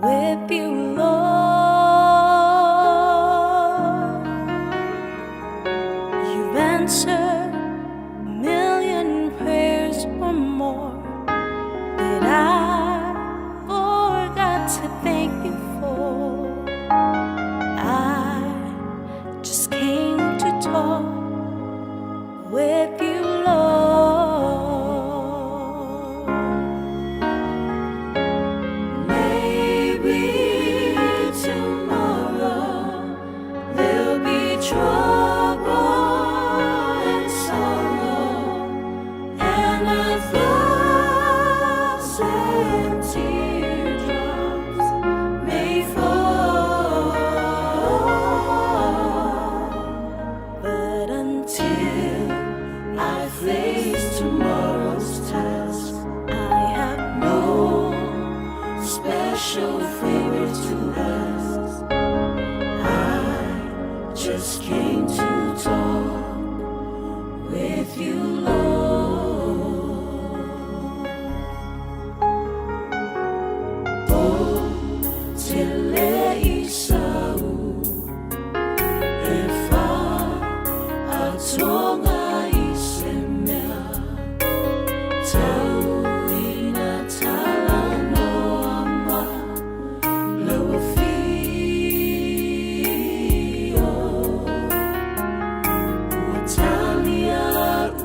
with you, Lord. You've answered a million prayers or more that I forgot to thank you for. I just came to talk with you, Lord. Maybe tomorrow there'll be trouble and sorrow and 1,000 teardrops may fall, but until I face tomorrow's task, I have no special favor to ask. I just came to talk with you, Lord. Oh, tele isau efa atonga isemea tauina talano ama lawafio utalia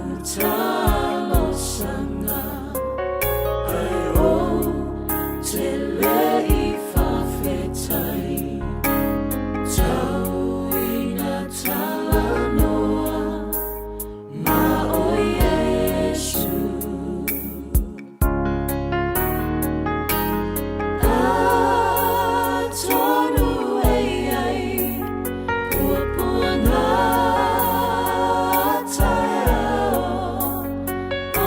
utalo sanga ai o tele ifafetai tauina talanoa ma o Yesu atonu ai puapuanga taeao o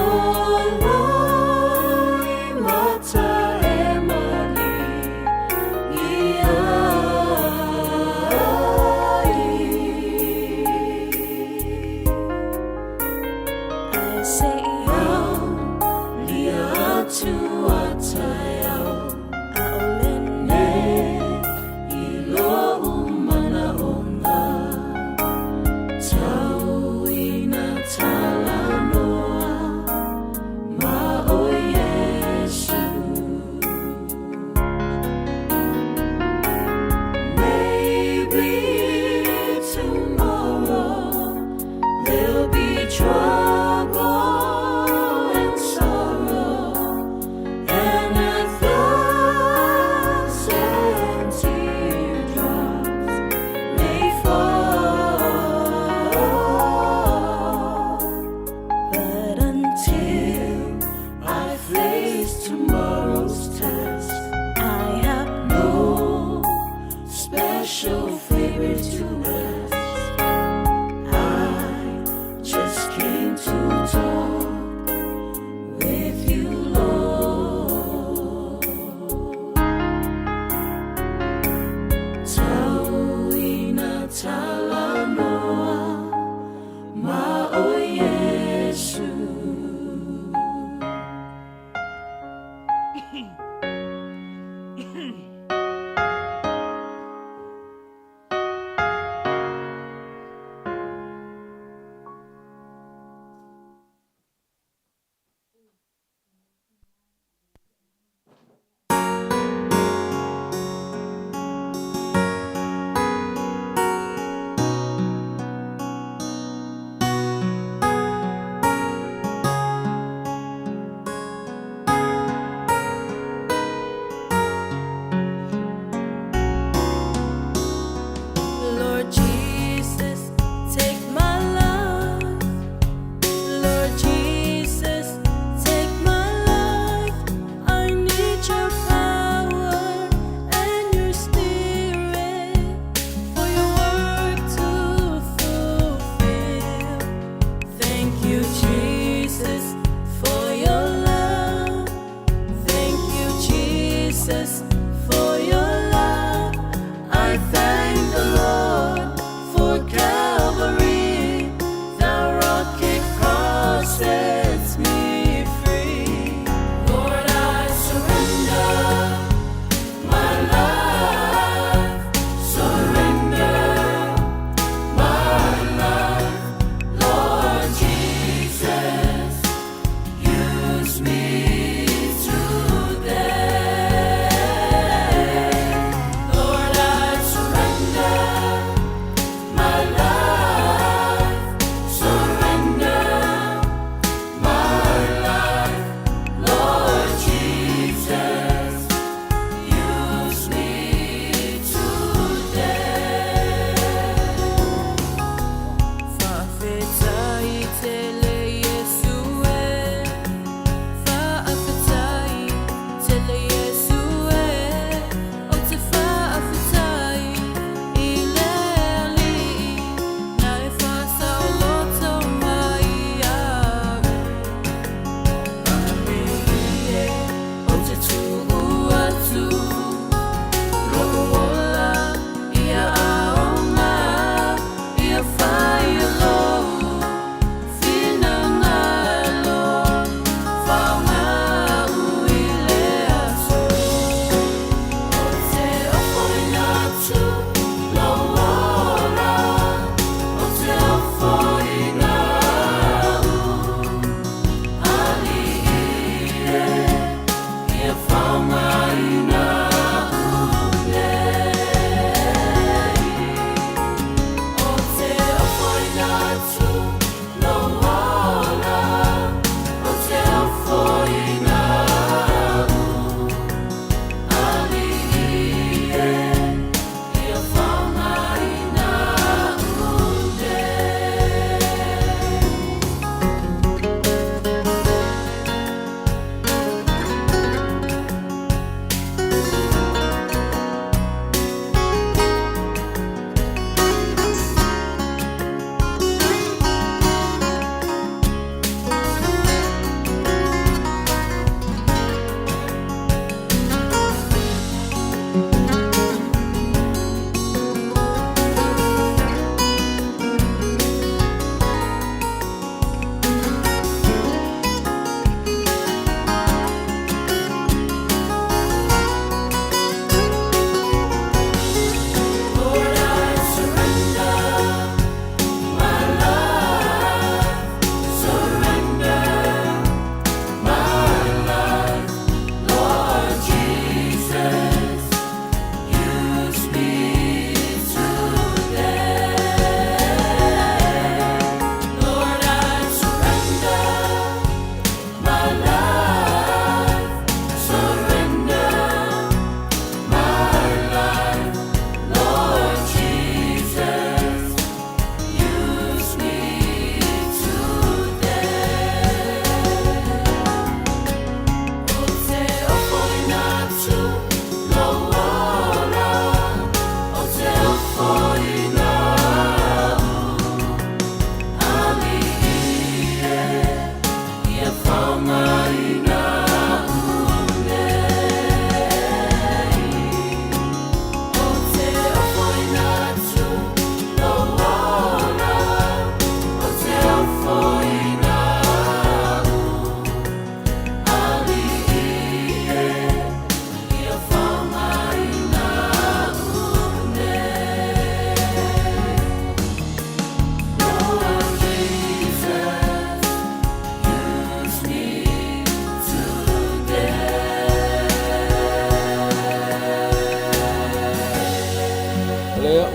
loi mata e mali I say lia tua taeao aolene ilo umana onga tauina talanoa ma o Yesu. Maybe tomorrow there'll be trouble and sorrow and 1,000 teardrops may fall, but until I face tomorrow's task, I have no special favor to ask. I just came to talk with you, Lord. Tauina talanoa ma o Yesu.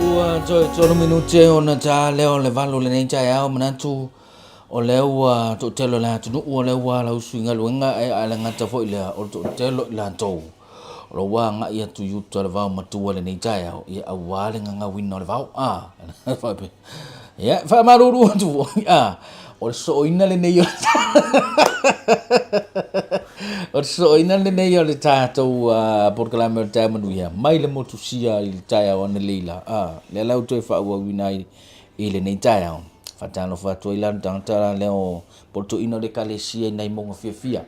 ua jo minute ona ta leo le valo le nei Taeao manatu o leo to telo la tu o leo la usuinga luenga e ala ngata foi le o to telo la to lo wa nga ia tu yu to le va matua le nei Taeao ia awale nga wino le va fa pe ia fa maruru tu o so ina le nei o so ina le nei le tato por que la mer Taeao Manuia mai le motusia il Taeao na leila le lau to fa wa wina i le nei Taeao fa tano fa to ila tanta leo por to ina le kalesia nei mo fia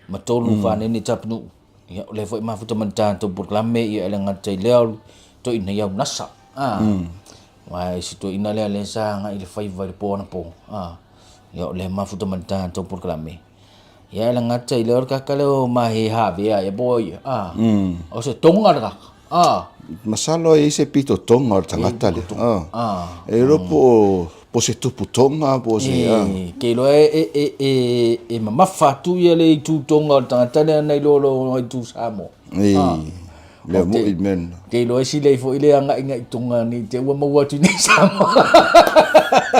ma tolu fa ne tapnu ia le foi ma futa man tanto por que la me ia le ngata leo to ina ia nasa mai si to ina le sa nga ile fai va le pona po ia le ma futa man tanto por que la me ia la ngata ile or kakalo ma he ha vea e boy o se tonga ra masalo e se pito tonga or tangata le e ropo po se tupu tonga po se ke lo e ma fatu ia le tu tonga or tangata le nei lo tu samo le mo men ke lo si le fo ile anga inga tonga ni te wa mo tu ni samo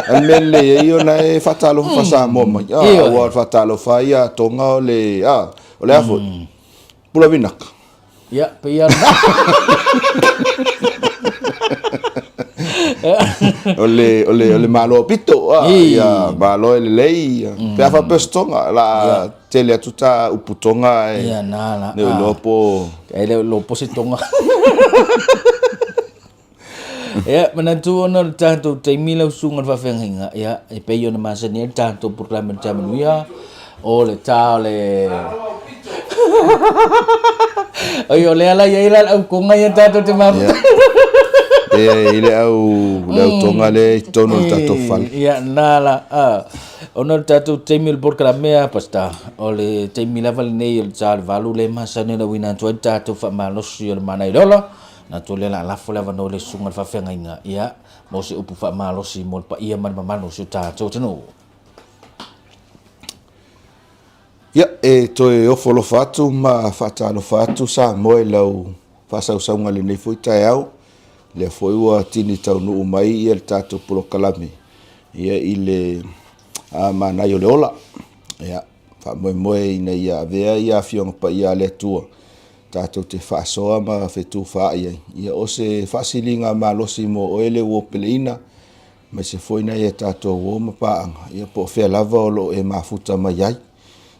Almele io na e fatalo fa samo ma wa fatalo fa ia tonga le o le afo pula vinak ya pe ya ole malo pito ia malo le pe fa pestonga la tele tuta uputonga ia nala ne lopo ele lopo se tonga ya manatu ona tanto te mila usunga va fenga ya e pe yo na masani tanto por la Taeao Manuia o le tao le ayo le ala ya ila au konga ya tanto te ma ile au le tonga le tono tanto fal ya nala ona tanto te mil por la mea pasta o le te mila val nei el chal valu le masani na wina to tanto fa malosi o mana idola na tole la fole va no le sunga fa fenga inga ia mo se upu fa malo si mo pa ia man mano su ta to no ia to e o folo fatu ma fata no fatu sa mo e lau fa sa usa le nei foi Taeao le foi wa tini tau no mai ia tato pro kalame ia ile mana yo le ola ia fa mo ina ia vea ia fiong pa ia le tua tato te whaasoa ma whetu whaai ia o se whasilinga ma losi mo oele wo peleina ma se foina ia tato wo ma paanga ia po whea lava o lo e mafuta mai ai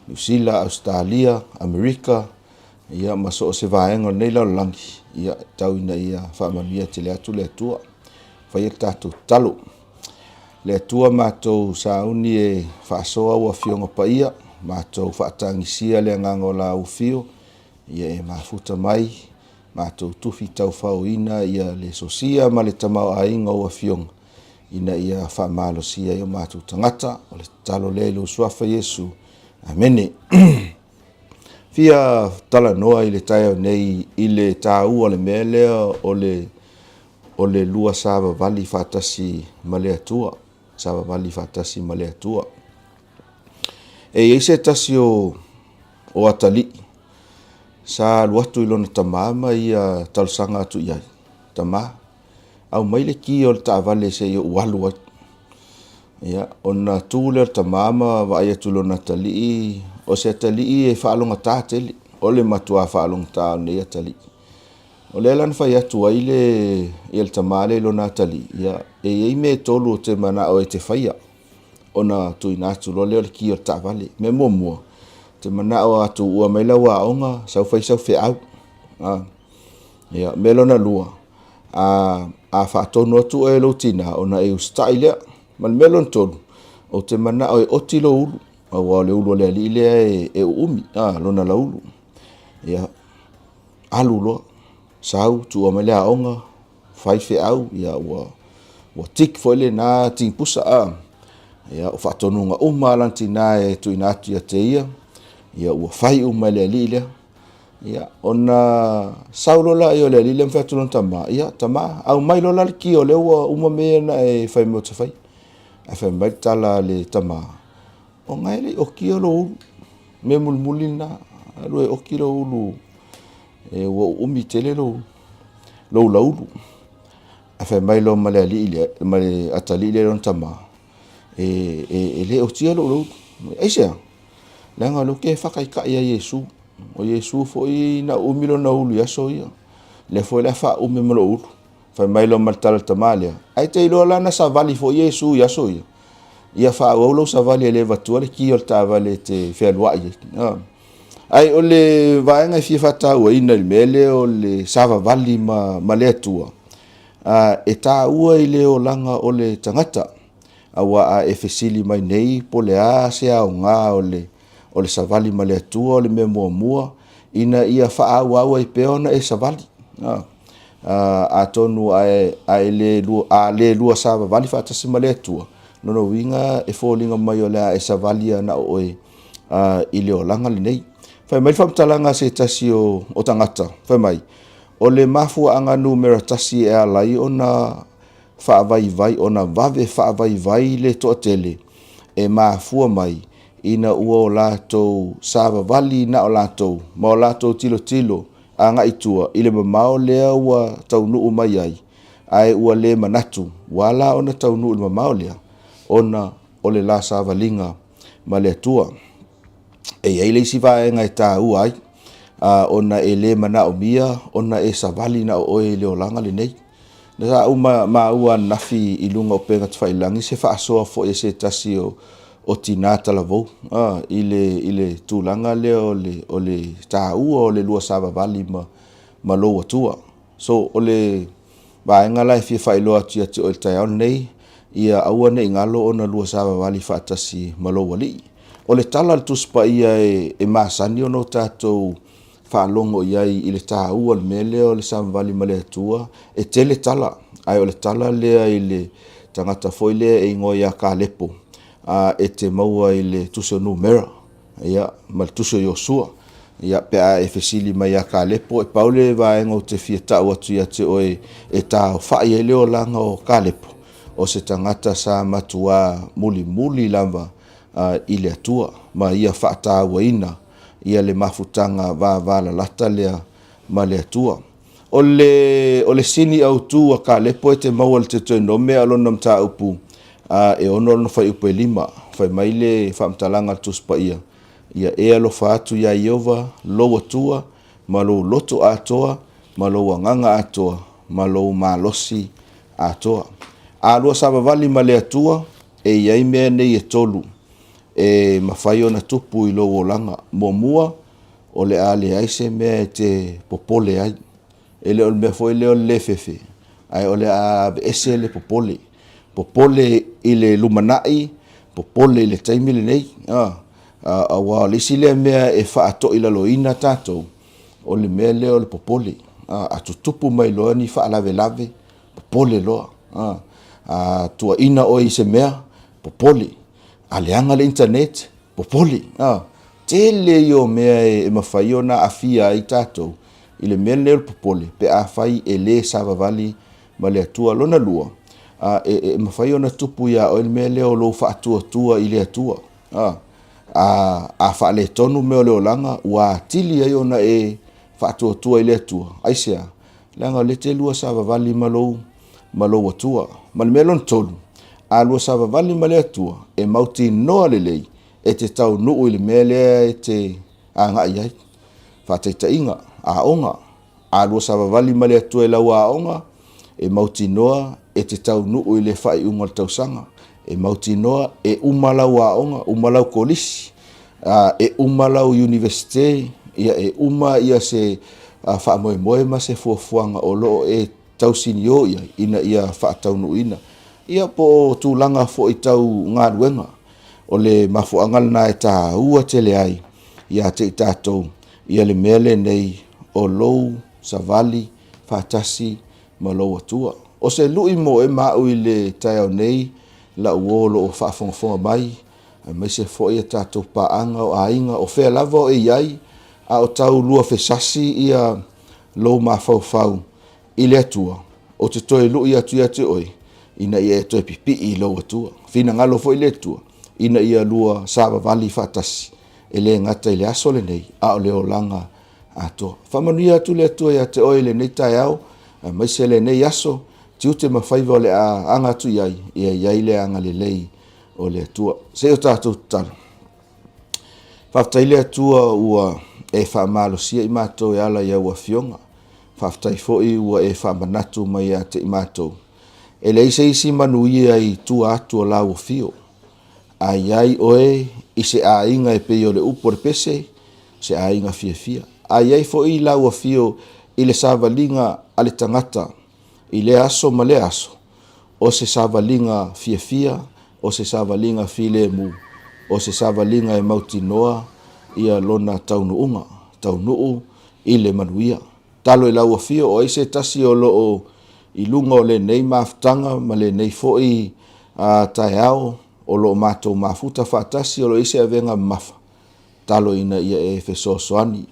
New Zealand, Australia, Amerika ia ma so se vaenga nei lau langi ia tauina ia whaamanuia te le atu le atua whai tato talo le atua mātou sauni e whaasoa ua fionga pa ia mātou whaatangisia le ngango la ufio ia e mafuta mai mātou tufi tau whauina ia le sosia ma le tamau ainga ua fionga ina ia whaamalosia ia mātou tangata o le talo le lo suafa Yesu amene fia tala noa i le Taeao nei i le tāua le mea lea o le lua sava vali whatasi ma le atua sava vali whatasi ma le atua e se tasi o atali sa luatu ilona tamama ia talsanga atu iai tama au mai le ki o le taavale se i ualu atu ia ona tule tamama va ia tulona tali o se tali e whaalonga tāteli o le matua whaalonga tā nei tali o le lan whai atu ai le tamale lona tali ia e me tolu o te mana o e te whaia ona tuina atu lo le ki o taavale me mua te mana o atu ua mai la wa onga sau fai sau fe au ia melona lua a fa tonu atu e lo tina ona e style man melon tonu o te mana o oti lo ulu o le ulu le ali le e umi lona la ulu ia alu lo sau tu o mai la onga fai fe au ia wa tik foi le na ting pusa ia o fa tonu nga uma lantina e tu inatu ia te ia ua fai uma le alile ia ona saulo la yo le alile mfatulon tama ia tama au mai lo la ki o le ua uma me na e fai mo te fai a fai mai tala le tama o ngai le o ki o lo me mulmulina lo e o ki lo ulu e ua umi tele lo laulu fa mai lo male ali ile male atali ile on tama le o tia lo e se la nga lo ke fa kai ka ya Yesu o Yesu fo i na umilo na ulu ya so ia le fo la fa umilo ulu fa mai lo mal tal tamalia ai te lo la na sa vali fo Yesu ya so ia fa o lo sa vali le vatu le ki o ta vale te fe lo ai o le vaenga fi fata o ina le mele o le sava vali ma le tua e tā ua i leo langa o le tangata awa a e fesili mai nei po le a se au ngā o le savali ma le atua o le me mua ina ia faa awa i peona e savali a tonu a le lua sava vali fatasi ma le atua nono winga e fōlinga mai o le a e savali ana oe i leo langa le nei fai mai whamtalanga se tasi o tangata fai mai o le mafua anga numera tasi e alai ona whaavai ona vave whaavai le toa tele e mafua mai ina ua o lātou sāwa vali na o lātou ma o lātou tilo anga itua ile mamao lea ua taunuu mai ai ua le manatu wala ona taunuu ile mamao lea ona o le la sāwa linga ma le atua e ai leisi vaenga e tā ua ai ona e le mana o mia ona e savali na o e le olanga le nei na sa ma ua nafi i lunga o penga tfailangi se fa asoa fo e se tasi o tinata lavo ile tulanga le o le ta o le lua sava vali ma lo atua so o le vaenga la fi fa ilo ati o le Taeao nei ia aua nei ngalo ona lua sava vali fa tasi ma lo wali o le tala tu spa ia e masani ono tatou whaalongo iai i le tāua le mele o le samvali ma le atua e tele tala ai o le tala lea i le tangata foi lea e ingo ia ka lepo e te maua i le tuso numera ia ma le tuso Yosua ia pe a e fesili mai ia ka lepo e paule vaenga o te fia tau atu ia te oe e tā whai e leo langa o ka lepo o se tangata sa matua muli lamba i le atua ma ia whaataua ina ia le mafutanga va la lata lea ma le atua o le sini au tu ka lepo e te maua le te toi no mea alona mta upu e ono no fai upu e lima fai mai le whamtalanga tuspa ia e alo atu ia Iova lo atua ma lo loto atoa ma lo nganga atoa ma lo malosi atoa alua savavali ma le atua e iai mea nei e tolu e mawhai ona tupu i lo olanga mua o le ale aise mea te popole ai e le o me foi le o le fefe ai o le a ese le popole i le lumanai popole i le taimi le nei a wa le sile mea e whaato i la loina tatou o le mea le o le popole a tutupu mai loa ni whaalave popole loa a tua ina o i se mea popole aleanga le internet popoli tele yo mea e mawhai ona afia i tātou i le mea leo popoli pe a whai e le savavali ma le atua lona lua e mawhai ona tupu ia o le mea leo lo whaatua i le atua a wha le tonu mea leo langa ua tili ai ona e whaatua i le atua aisea langa le te lua savavali ma lo atua ma le mea lona tolu a lua savavali ma le atua e mauti noa lelei e te tau nuu i le mea lea e te angai ai whataitainga a onga a lua savavali ma le atua e lau a onga e mauti noa e te tau nuu i le whai unga le tausanga e mauti noa e umalau a onga umalau kolisi e umalau universite e uma ia se whaamoe ma se fuafuanga o loo e tausini o ia ina ia whaatau nuu ina ia po tūlanga fo i tau ngā ruenga o le mafuangal na e tā ua tele ai ia te i tātou ia le mele nei o lou savali whātasi ma lou atua o se lui mo e mau i le Taeao nei la uolo o whaafongafonga mai se fo i tātou paanga o ainga o whea lava o e iai a o tau lua fesasi ia lou mawhau i le atua o te toi lui atu ia te oi ina ia e toi pipi i lo atua fina ngalo fo i le atua ina ia lua savavali whaatasi e le ngata i le aso le nei a o leo langa atoa whamanuia atu le atua ia te oi le nei Taeao mai se le nei aso tiu te mawhaiva o le a anga tu iai, iai le anga le lei o le atua. Se o tātou talo. Whaftai le atua ua e whaamalosia I mātou e ala ia ua fionga. Whaftai foi ua e whaamanatu mai a te I mātou. E le isi manuia I tua atu o lau fio. Ai ai oe I se a inga e pei o le upo le pese, se a inga fia. Ai ai foi lau fio I le savalinga ale tangata, I le aso ma le aso, o se savalinga fia, o se savalinga file mu, o se savalinga e mauti noa, ia lona taunuu I le manuia. Talo I lau fio o ise tasi o loo I lunga o le nei maftanga, ma le nei foi Taeao, o loo mātou mafuta whaatasi o lo ise avenga mafa. Talo ina ia e fesosoani,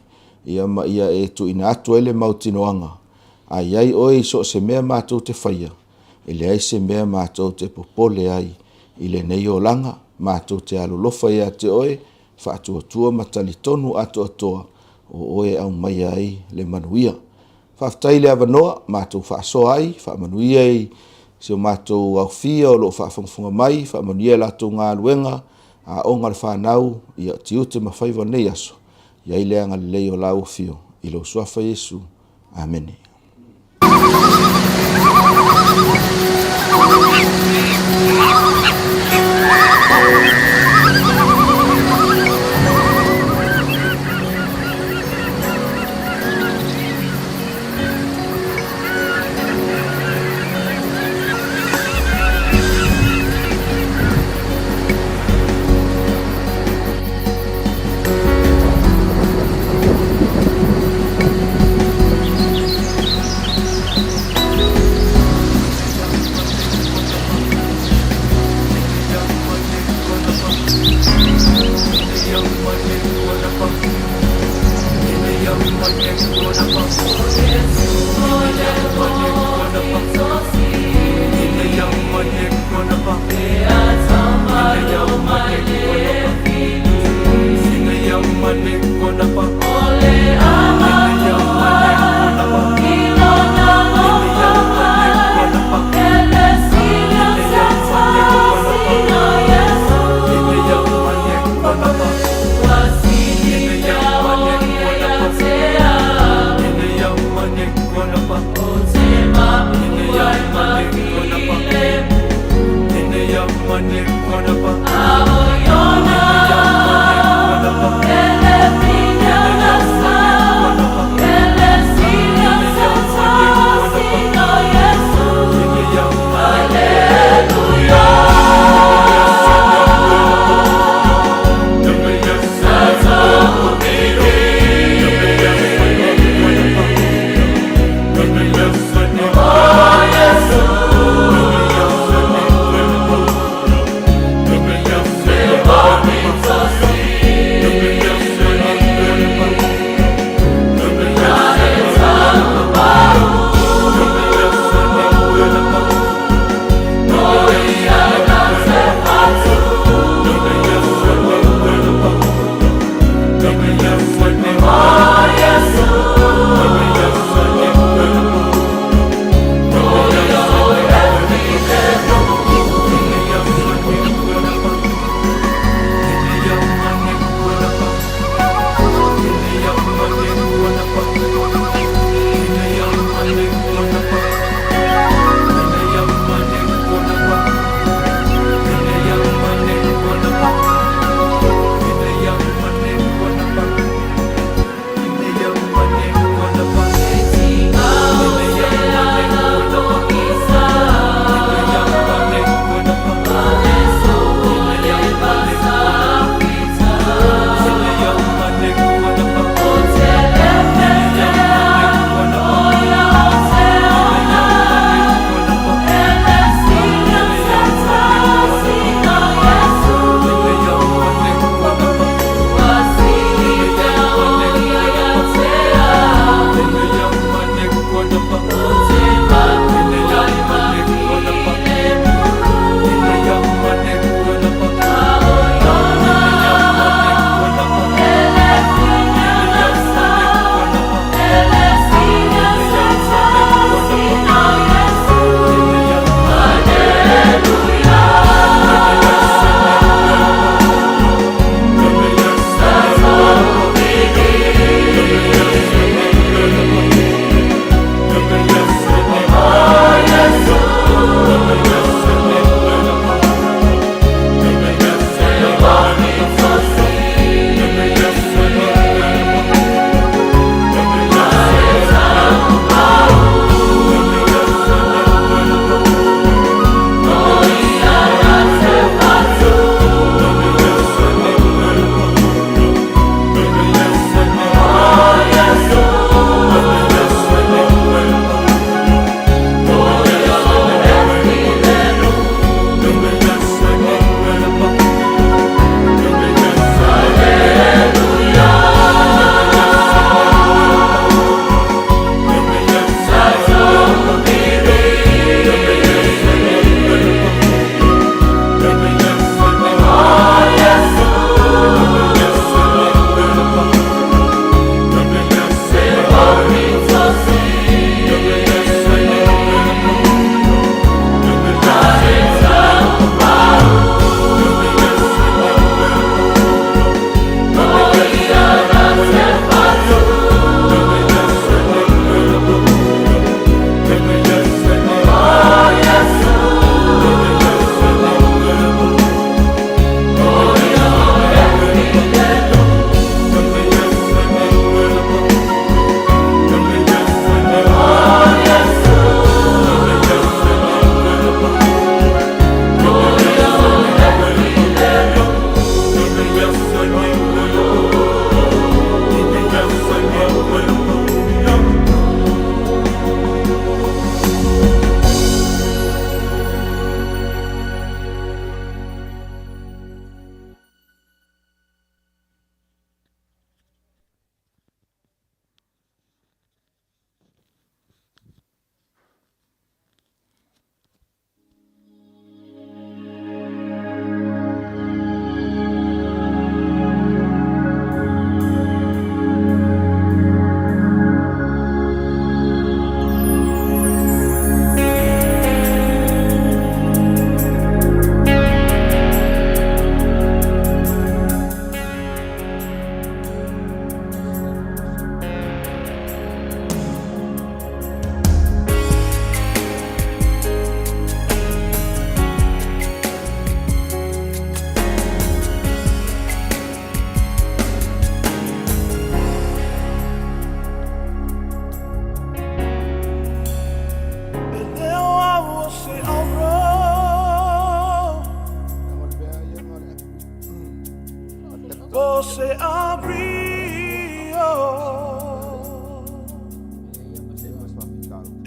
ia e tu ina atu ele mauti noanga. Ai ai oi so se mea mātou te whaia, ele ai se mea mātou te popole ai, ile nei o langa, mātou te alolofa ia te oe, whaatua matali tonu atoa, o oe au mai ai le manuia. Whaftai le avanoa, mātou whaasoa ai, whaamanuia ai, se o mātou au fia o loo whaafonga mai, whaamanuia latou ngā luenga, a o ngar whanau, ia tiu te mawhaiva nei aso, ia i leanga lei o lau fio, I lo suafa Yesu. Amen.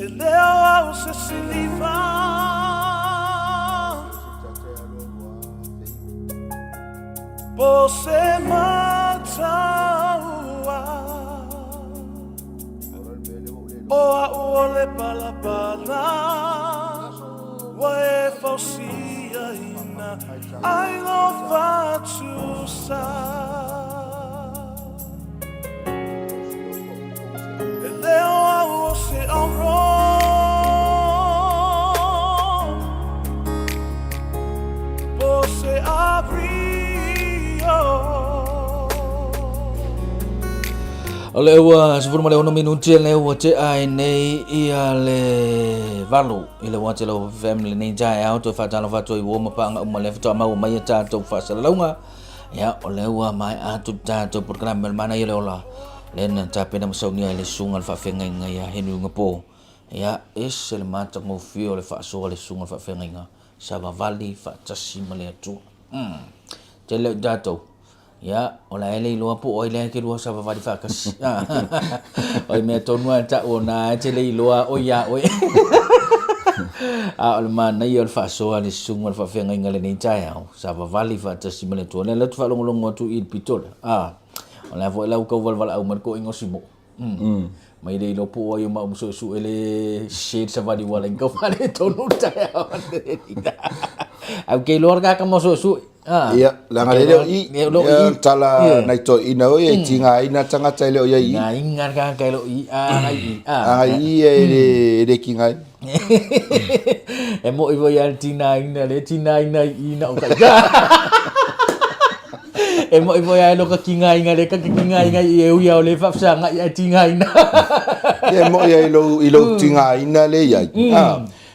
leo au se siliva po se mataua oa uole palapala wa e fausia ina I love vatusa leo au se auro po se abrio ole wa se forma le 1 minuti le wa te ai nei ia le valu ile wa te lo family nei jai out of fatalo fato i wo ma pa ma le fato ma mai ta to fa sa longa ya ole wa mai a tu ta to program mana ile ola len ta pena mo sonia le sunga fa fenga nga ya henu ngapo ya es le mata mo fio le fa so le sunga fa fenga nga sa va vali fa tasi ma le tu te le dato ya ola ele lo po o ile ke lo sa va di fa kas o me tonu ta ona te le lo o ya o a man na yo fa so le sunga fa fenga nga le ni cha ya sa va vali fa tasi ma le tu le tu fa lo tu il pitol ola vo la ko val au mar ko ingosimo mai dei lo po yo ma so su ele shade sa va di wala ko fa le tonu ta ya au ke lor ka mo so su ia la ngale i tala nai to ina o e tinga ina tanga tele o i na ingar ka ka lo i ai e kinga e mo i vo ya tina ina le tina ina ina o ka e mo i vo ya lo ka kinga ina le ka kinga ina e u ya le fa sa nga ya tinga ina e mo ya ilo tinga ina le ya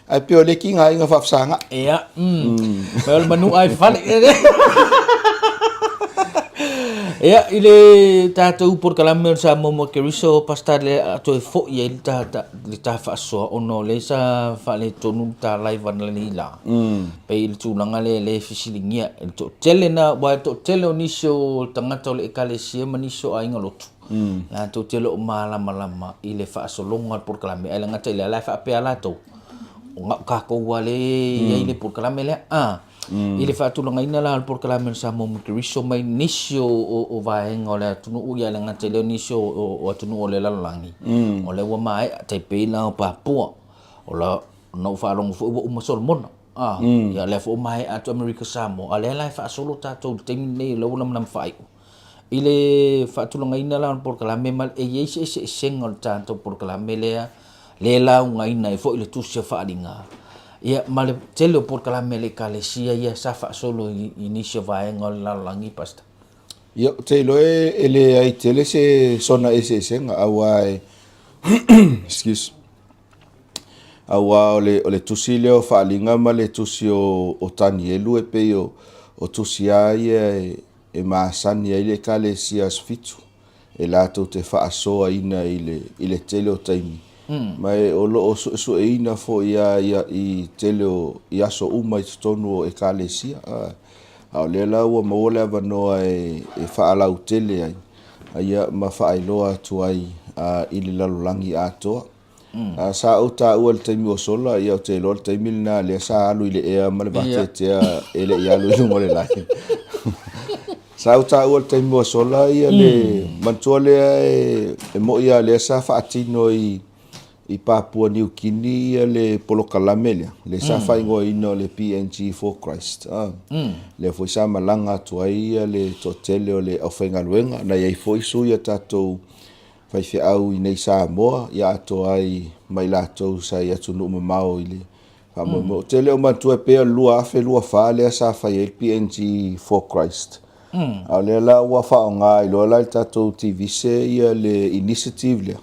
ai pio le kinga inga fa sanga ia pel manu ai fale ia ile tatou por kalamer sa momo keriso pastar le to fo ia ta fa so ono le sa fa le tonu ta live van le la pe il tu langa le fisilingia to telena wa to telo niso tangata le ekalesia maniso ai ngalotu la to telo malama ile fa so longa por kalamer ai ngata le la fa pe ala to ngak ka ko wale ile por kalamele ile fa tu longa ina la por kalamele sa mo kriso mai nisio o vai ngole tu no ya langa tele nisio o tu no le la langi ole wa mai te pe na pa po ola no fa long fo mo solmon ya le fo mai at america samo ale la fa solo ta to te ne lo nam fai ile fa tu longa ina la por kalamele mal e ye se sengol ta to por kalamele le la ngai nai fo ile tu se fa dinga ia male tele por kala mele kalesia ia sa fa solo inicio va ngol la langi pasta ia telo ele ai tele se sona ese senga awai excuse awa ole tusi le fa linga male tusi o tani elu e pe o tusi ai e masani ile kalesia sfitu e la to te fa so ina ile tele o taimi mai o lo so e ina fo ia I tele ia so uma I tonu e kalesia a le la o mo le va no e fa ala tele ai ma fa ai lo atu ai I le langi ato sa o ta o te mi o sola ia te lo te mil na le sa alu ile e ma le va te ele ia lo mo le la sa o ta o te mi o sola ia le mantole e mo ia le sa fa atino I Papua New Guinea le polokalamele le safa ingo ino le PNG for Christ le foi sa malanga tuai le totele o le ofenga luenga na ia foi su ia tatou fai fe au I nei sa moa ia to ai mai latou sa ia tunu mamao ile fa mo tele o mantua pe lua fe lua fa le sa fai PNG for Christ a le la wa fa nga I lo la tatou TV se ia le initiative le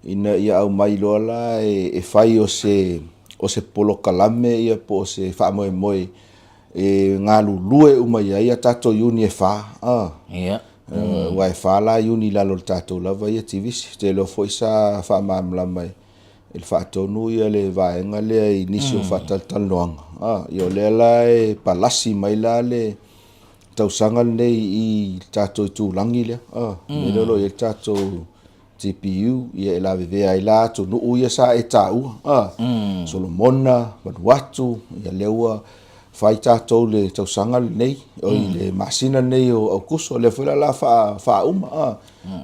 ina ia au mai lola e fai o se polo kalame ia po se fa moe e ngalu lue uma ia tato uni e fa ia wa e fa la uni la lo tato la va ia TV te lo foi sa fa mamla mai il fa tonu ia le va ngale inicio fatal talonga io le la e palasi mai la le tau sangal nei I tato tu langi le me lo ia tato TPU ia la veve ai la to no ia sa e tau Solomona Manuatu ia leua fai tātou le tausanga nei o le masina nei o kuso le fula la fa uma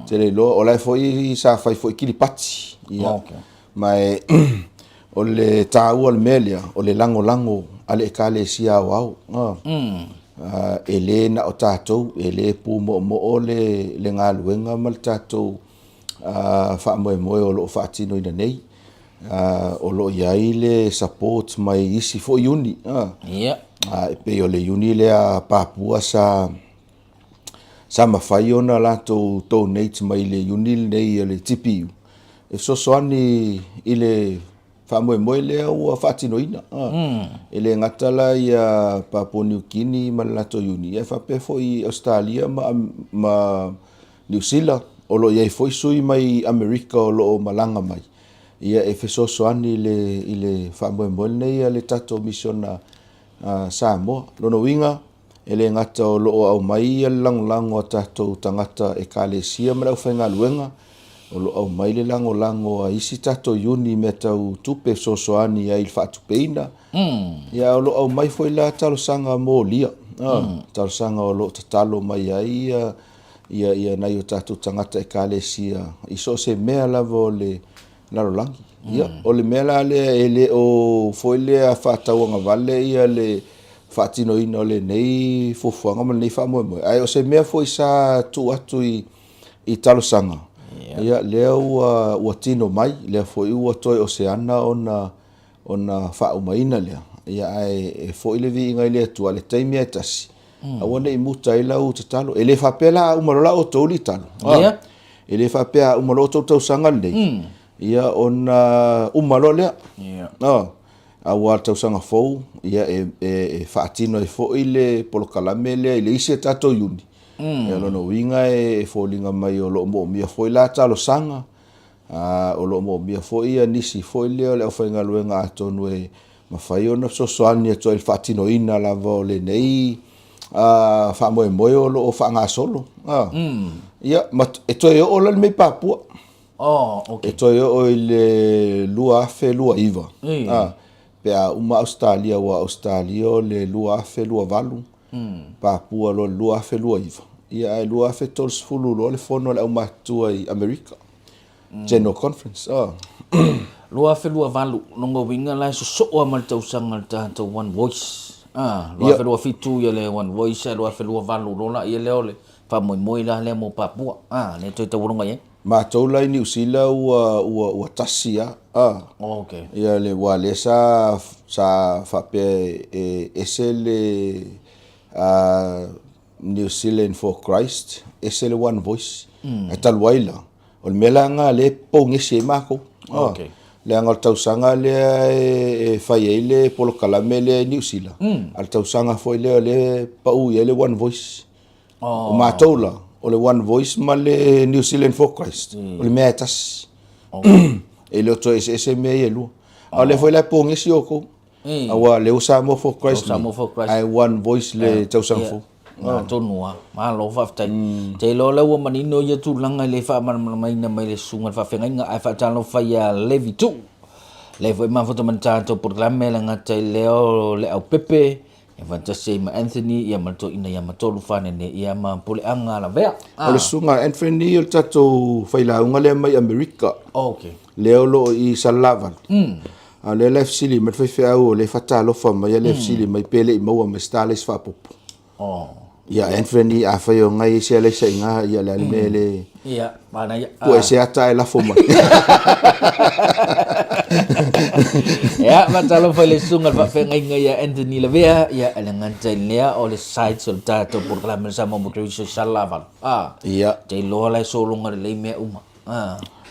te le lo o le foi sa fai foi kilipati ia mai o le tau o le melia o le lango ale kale sia wau ele na o tātou ele pu mo o le ngaluenga mal tātou fa mo o lo fa tino ina nei o lo iai le support mai isi fo uni pe o le uni le a Papua sa mawhai ona lato donate mai le uni nei le TPU e soani i le whamoe lea ua whaatinoina e le ngatala i a Papua New Guinea ma lato uni e whapefo i Australia ma New Zealand o lo iai foi sui mai Amerika o lo malanga mai ia e fesosoani i le whamoe nei le tato misiona Samoa lono winga e le ngata o lo au mai le lango tato tangata e kalesia ma lau whainga luenga o lo au mai le lango a isi tato yuni me tau tupe sosoani ai le whaatupeina ia o lo au mai foi la talo sanga mo lia talo sanga o lo tatalo mai ai ia nai o tato tangata e kalesia iso se mea lavo le larolangi ia o le mea la le o foi le a whaatauanga vale ia le whaatino ina o le nei fufuanga ma nei whaamoe ai o se mea foi sa tu atu i talo sanga ia lea ua tino mai lea foi ua toi oseana ona whaumaina lea ia e foi le vi ingai lea tua le taimi e tasi awana i muta i lau tatalo e le whapela umalola o tōli talo e le whapea umalola o tau sanga nei ia ona umalo lea awa tau sanga fou ia e whaatino e foi le polokalame lea i le isi e tato yuni e lono winga e fōlinga mai o lo mo mia foi la talo sanga o lo mo mia foi nisi foi leo le whainga luenga atonu e mawhai ona sosoani e toi il whaatino ina lava o le nei whamoe o lo o whaanga solo ia e toi o le mei Papua e toi o le lua afe lua iwa pea uma Australia wa Australia o le lua afe lua valu Papua lo lua afe lua iwa ia e lua afe tols fulu lo le fono le au matua i Amerika General Conference lua afe lua valu nongo winga lai so amal tausanga tātou One Voice lua afe lua fitu ia le One Voice lua afe lua valu lola ia le ole whamoe la le mo Papua le toi tawurunga ye mātou lai New Zealand ua tasi ia le wale sa whape ese le New Zealand for Christ ese le One Voice e taluaila o le mela nga le pongese mako le anga tausanga le e fai e le polokalame le New Zealand al tausanga foi le pau ia le One Voice o mātou la o le One Voice ma le New Zealand for Christ o le mea tas e le oto ese mea i e lua a le foi le pongesi oko awa le Samoa for Christ ai One Voice le tausanga fo tonua ma lo fa tai te lo le wo manino ye tu langa le fa mai na mai le sunga fa fenga nga ai fa talo fa ya levi tu le foi ma foto man tanto programa la nga te leo le au pepe e va ta sei ma Anthony ia ma to ina ia ma tolu fa ne ia ma pole anga la vea o le sunga Anthony o tato fa ila unga le mai Amerika leo lo i salava a le left sili ma fa au le fa talo fa mai left sili mai pele i maua me stales fa popo ia Anthony a fa yo ngai se le se nga ia le mele ia mana ia ko se ata la foma ya matalo fa le sunga fa fe ngai ngai Anthony la vea ia le nganta lea o le site so tato programa sa mo motori so salava ia te lo la so longa le me uma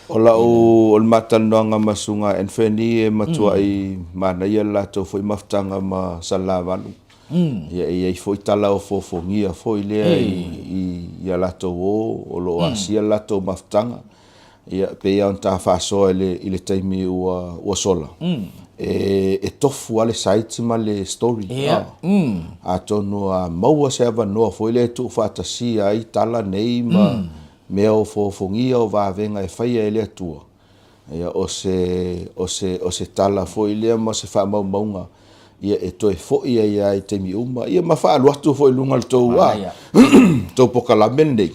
ola o matanonga masunga Anthony e matua i mana ia la to foi maftanga ma salava ia foi tala o fofongia foi le ia lato o lo asia lato maftanga ia pe ia ta faso ile taimi o sola e tofu ale site ma le story a tonu a maua se ava no foi le tu fatasi ai tala nei ma mea o fofongia o vavenga e whaia e lea tua. Ia o se tala foi lea ma se whamaumaunga. Ia e toi foi ia i te mi uma. Ia ma whaalu atu foi lunga le tau a. Tau pokalamen nei.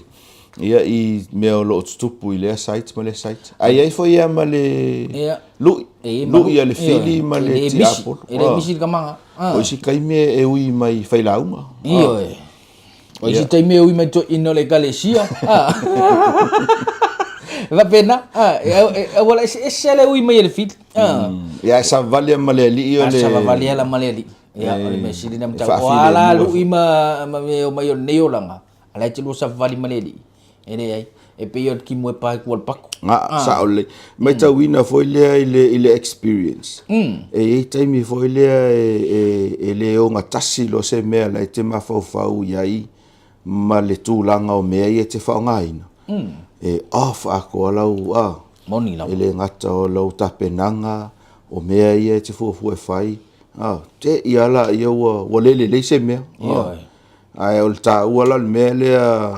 Ia i mea o lo tutupu i lea site ma le site. Ai foi ia ma le lui. Lui ia le fili ma le ti apol. E le misi kamanga. O isi kaime e ui mai whailaunga. Iyo e. O isi taime ui mai to ino le kalesia. Va pena. Wala ese le ui mai le fili. Ia sa valia ma le li o le. Sa valia la ma le li. Ia o le mesi ni nam tau. Ala lu i ma mai o neo langa. Ala te lu sa vali ma le li. Ene ai. E pe yo ki mo pa ko paku. Sa ole. Mai tau ina foi lea i le experience. E taimi foi lea e le o ngatasi lo se mea la te mafau iai ma le tūlanga o mea i te whaongaina. E awha ako alau Moni lau. E le ngata o lau tapenanga o mea i te fuafu e whai. Te i ala i ua lele le se mea. Ai o le tā uala le mea lea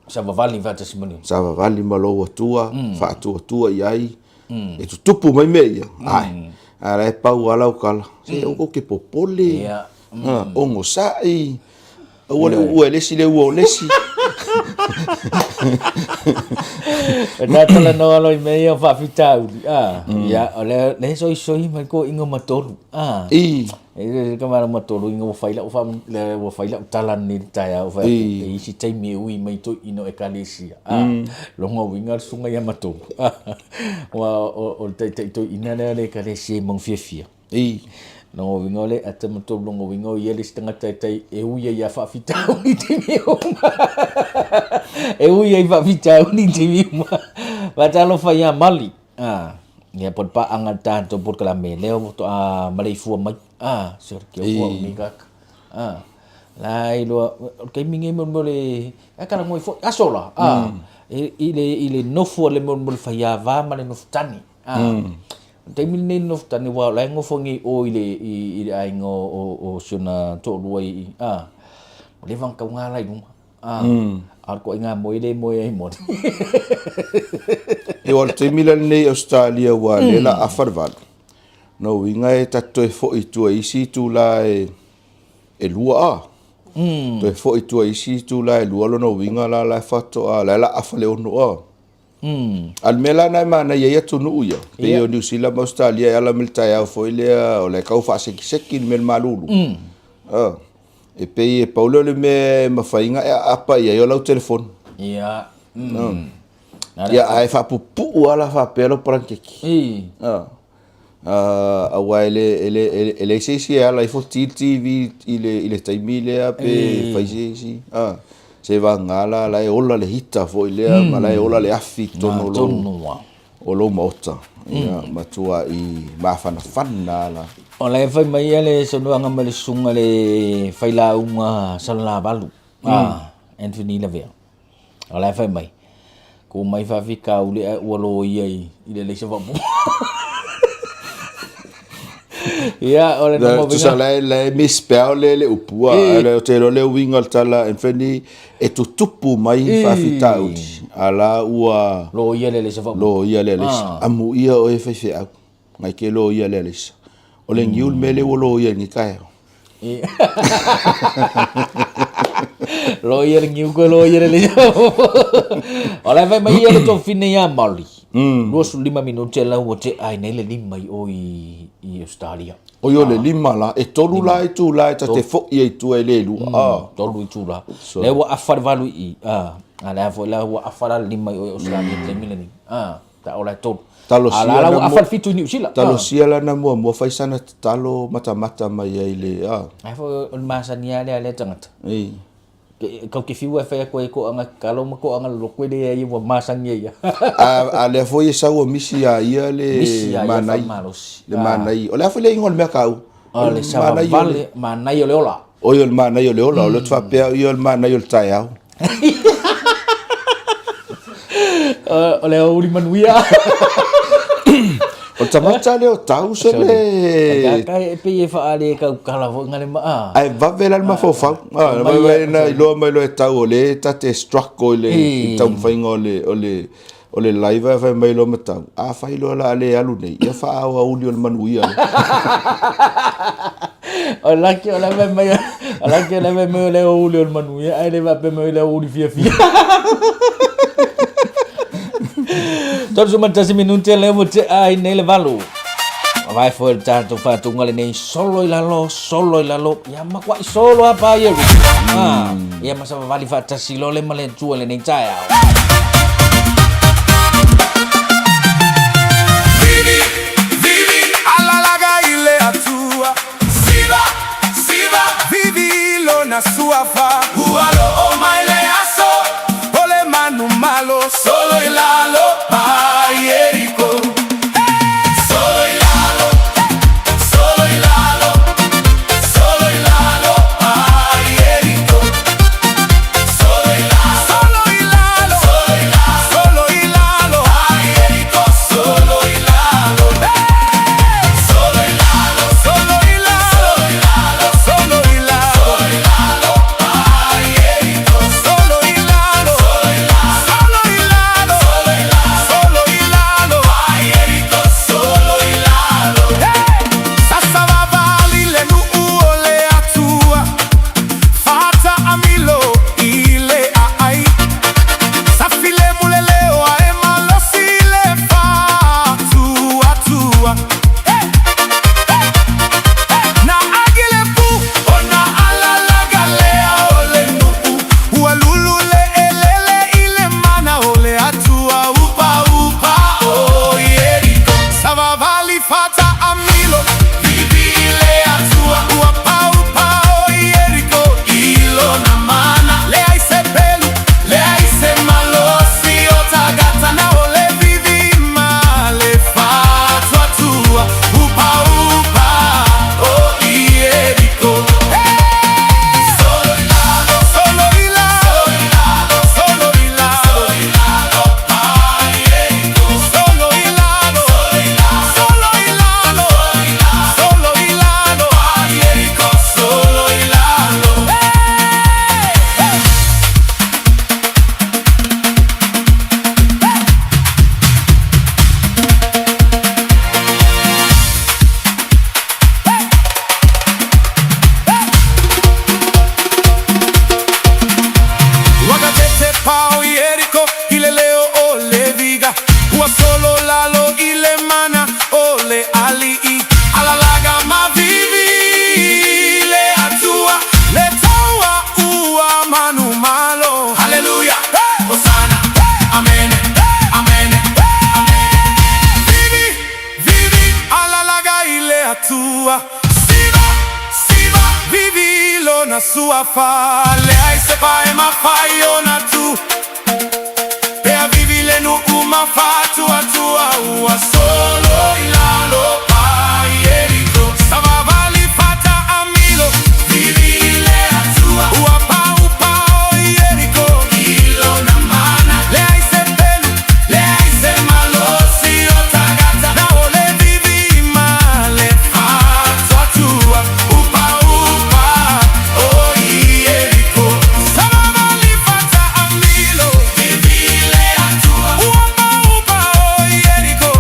Savavali vata simoni. Savavali malo tua, fatu tua iai. E tupu mai me ia. Ai. Ara e pau ala o kala. Se o ke popole. O ngo sai. O le lesi le o lesi. Na tala no alo me ia fa fitau. Ya, ole le soi mai ko ingo matolu. E kamara matolu ingo faila o fa le o faila tala ni taia o fa e si tai me ui mai to ino e kalesia. Longo winga sunga ya matolu. Wa o tai to ina le kalesia mong fia. No winga le ata matolu longo winga ia le stanga tai e ui ia fa fitau ni te me e ui ai fa fitau ni te me va talo fa ya mali. Ia pot pa anga tanto por kala me leo to malai fu mai sur ke fu ni ka lai lo ke mingi mo le kala mo fo asola ile no fu le mo fa ya va male no tani te mini no tani wa la ngo fongi o ile ai ngo o suna to luai le van ka nga lai ar ko inga mo ai mo E o te mila nei Australia wa le la afarval. No inga e tato e fo i tua isi tu la e lua To e fo i tua isi tu la e lua lo no inga la fato la afale ono Al mela na mana ia tu nu ia. Pe o New Zealand Australia ala miltai fo ile o le kau fa seki mel malulu. E pe e paulo le me mafainga apa ia yo la telefone. Ia. Ia ai fa pupu ala fa pelo prankeki. Awa ele sesi ala i fo TV ile taimile pe faisesi. Se va ngala la e ola le hita fo ile ma la e ola le afi tono lo. O lo mota. Ia matua i mafana la. O le fai mai ale sonuanga ma le sunga le faila unga sala balu. Anthony Lavia. O le fai mai. Ko mai fa fika ule walo ia ile le se va. Ia ole no mo tu sa la mispel le upua le te le winga tala enfeni e tupu mai fa fita uti ala ua lo ia le se va lo ia le amu ia o e fa fa ngai ke lo ia le o le ngiul mele o lo ia ni kai lo ia ngiul ko lo ia le ola vai mai ia to fine ya mali 25 minutos la o te ai nei le lima o i Australia. O yo le lima la e tolu la e tu la e te fo i tu e le lu tolu i tu la le wa afar valu i ala fo la wa afar lima o Australia te milani ta ola tolu ala wa afar fitu ni usila talo sia la na mo fai sana talo mata mai ai le ai fo masania le tangata kau ke fiu fa ko anga kalau ko anga lo ko de ai wa masang ia ale foi sa o misi ia le manai o le fa le ngol me kau le sa vale manai o le ola o yo manai o le ola o le fa pe yo manai o le Taeao o le uri manuia o O tamata le o tau se le. Kai pe e fa ale ka kala vo ngale ma. Ai va vela ma fo fa. Vai na ilo mai lo e tau o le ta te struck o le i tau fainga o le live fa mai lo mata. A fa ilo la ale alu nei. Ia fa au uli o le manuia. O laki o la mai laki o la mai le uli o le manuia ai le va pe mai le uli fia. Todos mantasi minuti le mo te ai nei le valu. Vai foi tanto fatto ngale nei solo il lalo. Ya ma kwa solo apa ye. Ya masa vali fatta silo le male tu le nei Taeao. Vivi alla laga ile atua. Siva vivi lo na sua fa. Ualo o mai le aso. Ole manu malo solo il lalo Eriko. Solo il lalo. Solo il lalo. Solo il lalo Eriko. Solo il lalo. Solo il lalo. Solo il lalo Eriko. Solo il lalo. Solo il lalo. Solo il lalo. Solo il lalo. Solo il lalo Eriko. Solo il lalo. Solo il lalo. Solo il lalo Eriko. Solo il lalo. Sassa vavali le nuole atua. Fata amilo ile ai. Safile muleleo ae malo sile fa tua. Na agile pu ona ala lagalea ole nuku. Ualulu le elele ile mana ole atua upa o Eriko. Savavali fata amilo vivile atua upa o Eriko. Ilo na mana le ai se pelu le ai se malosi otagata na ole vivi male fatwa tua upa o Eriko. Solo il lado, solo il lado, solo il lado, Eriko. Solo il lado, solo il lado, solo il lado, Eriko. Solo il lado. Wagatete pao Eriko, ile leo ole viga. Ua solo lalo ile mana ole alii. Ala laga ma vivi le atua. Le taua ua manu malo. Hallelujah, Hosanna, amen, amen, amen. Vivi, ala laga ile atua. Siva, vivi lo na sua fa. Le ai se pae ma fai ona tu. Pea vivi le nu uma fa tua ua solo il lalo Eriko. Savavali fata amilo vivi le atua. Ua upa o Eriko. Ilo na mana le ai se pelu le ai se malosi otagata na ole vivi male fatwa tua upa o Eriko. Savavali fata amilo vivi le atua. Upa o Eriko.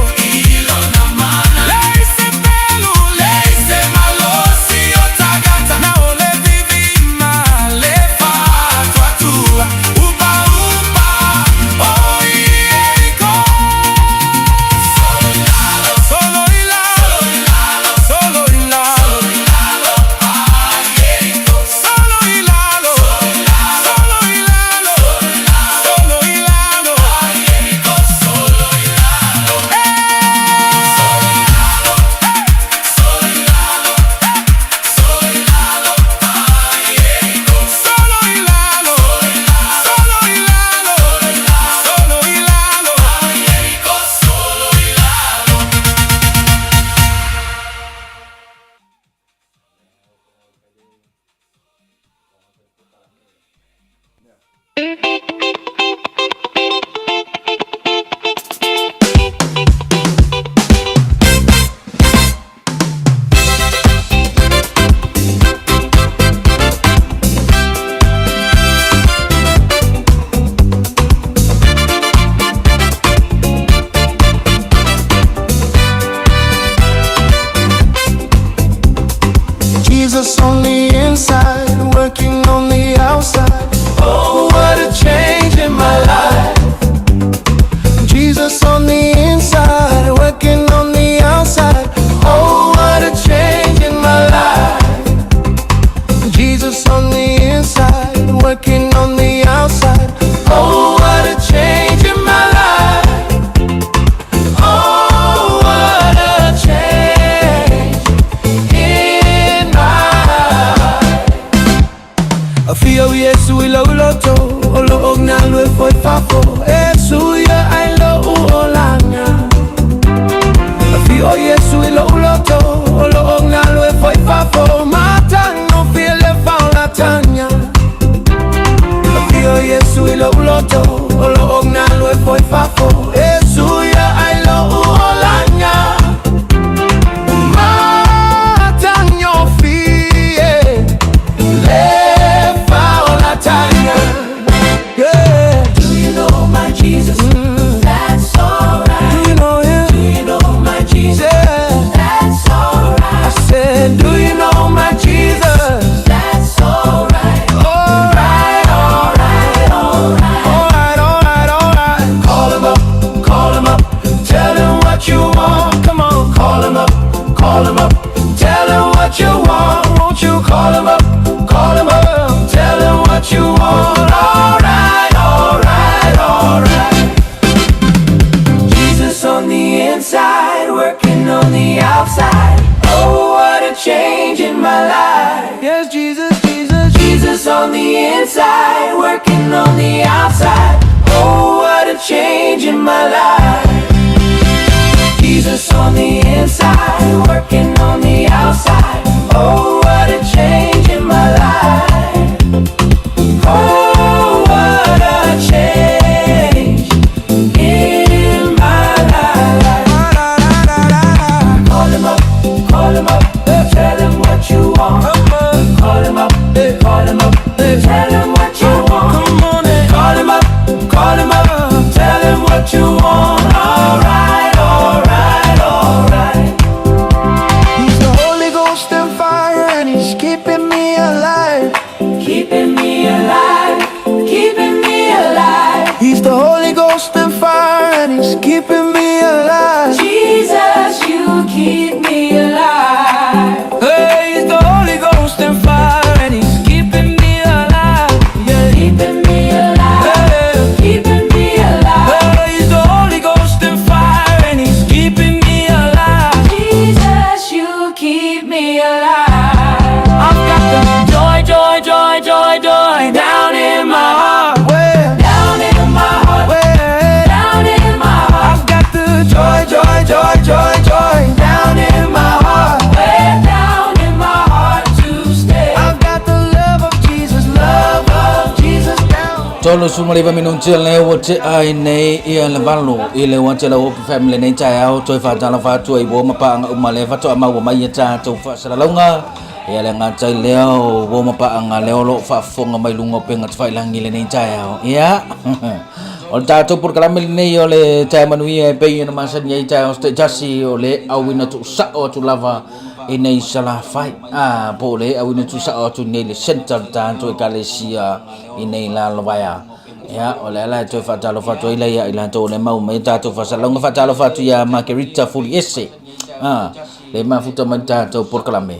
Jesus on the inside, working on the outside. Oh, what a change in my life. Jesus on the inside, working on the outside. Oh, what a change in my life. Jesus on the inside, working on the outside. Oh, what a change in my life. Oh, what a change in my life. Afio Yesu ilo loto, olo ogna lue foi fafo. Yesu ya I lo olanga. Afio Yesu ilo loto, olo ogna lue foi fafo. Mata no file faula tanya. Afio Yesu ilo loto, olo ogna lue foi fafo. Yesu ya I lo olanga. Mata no fie le faula tanya. Yeah. Do you know my Jesus? That's alright. Do you know him? Do you know my Jesus? Yeah. That's alright. I said, do you know my Jesus? That's alright. Alright, alright, alright. Alright, alright, alright. Call him up, tell him what you want. Come on, call him up, tell him what you want. Won't you call him up, tell him what you want. Alright, alright, alright. Jesus on the inside, working on the outside. Oh, what a change in my life. Yes, Jesus, Jesus, Jesus on the inside, working on the outside. Oh, what a change in my life. Jesus on the inside, working on the outside. Oh, what a change in my life. Oh, what a change in my life. Call him up, tell him what you want. Call him up, tell him what you want. Call him up, tell him what you want. Alright, alright, alright. He's the Holy Ghost and fire, and he's keeping me alive. Keeping me alive, keeping me alive. He's the Holy Ghost and fire, and he's keeping me alive. Jesus, you keep me alive. Hey, he's the Holy Ghost and fire, and he's keeping me alive. Yeah, keeping me alive. Hey, keeping me alive. Hey, he's the Holy Ghost and fire, and he's keeping me alive. Jesus, you keep me alive. I've got the joy down in my heart. Well, down in my heart. Well, down in my heart. I've got the joy down in my heart. Well, down in my heart to stay. I've got the love of Jesus down. Tolo sumali ba minuntil le wote ai nei ia le valo ile wante la hope family nei Taeao toi fa tala fa tu ai bo mapa anga umale fa to ama wo mai ta to fa sala longa ia le ngata leo wo mapa anga leo lo fa fonga mai lungo penga fa ilang ile nei Taeao ia ol tato por kala mel nei ole Taeao Manuia pe ina masa nei Taeao ste jasi ole awina tu sa o tu lava inei sala fai po le awina tu sa o tu nei le center ta to kalesia inei la lovaya ya ole la to fa talo fa to ile ya ila to le mau mai tato fa sala nga fa talo fa tu ya margarita full esse le ma futa mai tato por kala me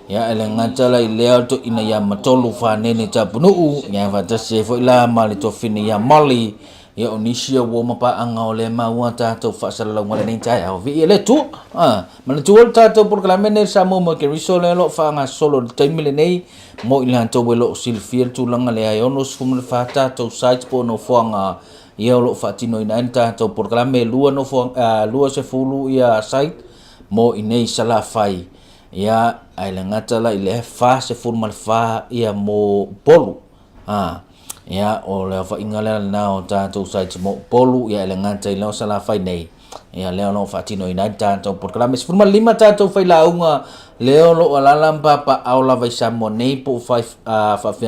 ya ele ngata la ile to ina ya matolu fa nene ta bunu ya fa ta se fo ila mali to fini ya mali ya onisia wo mapa anga ole ma wata to fa sala ngole ni Taeao vi ele tu man tu ta to por kala mene sa mo ke risole lo fa nga solo taimile nei mo ila to welo silfier tu langa le ayonos fum fa ta to site po no fonga ye lo fa tino ina ta to por kala me lua no fonga lua se fulu ya site mo inei sala fai ya ai ngata la ile fa se formal fa ya mo polu ya o le fa ingala na o ta to site mo polu ya le ngata ile sala fai nei ya le no fa tino ina ta to por kala me formal lima ta to fai la unga leo lo alalam papa aula vai samone po fa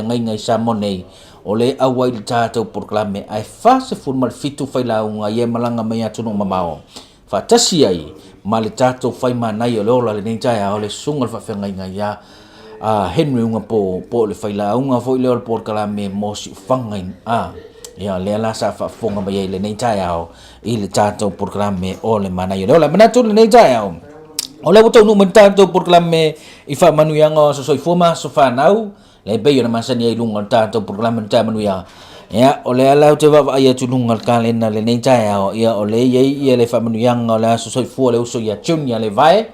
ngai samone ole awai tato proclame ai fa se formal fitu fai la unga ye malanga mai atu no mamao fa tasi ai mali tato fai manai ole ola le ninja ya ole sungal fa ngai ya Henry unga po le faila unga fo le por kala me mosi fangain ya le la sa fa fonga ba le nei Taeao i le tato por kala me o le mana yo la mana tu le nei Taeao o le boto nu tato por kala me i fa Manuia ngo so foma so fa nau le be yo na masani i lunga tato por kala me Taeao Manuia ya o le ala te va ia tu lunga kala na le nei Taeao ya o le ye le fa Manuia ngo la so fo le uso ya chunya le vai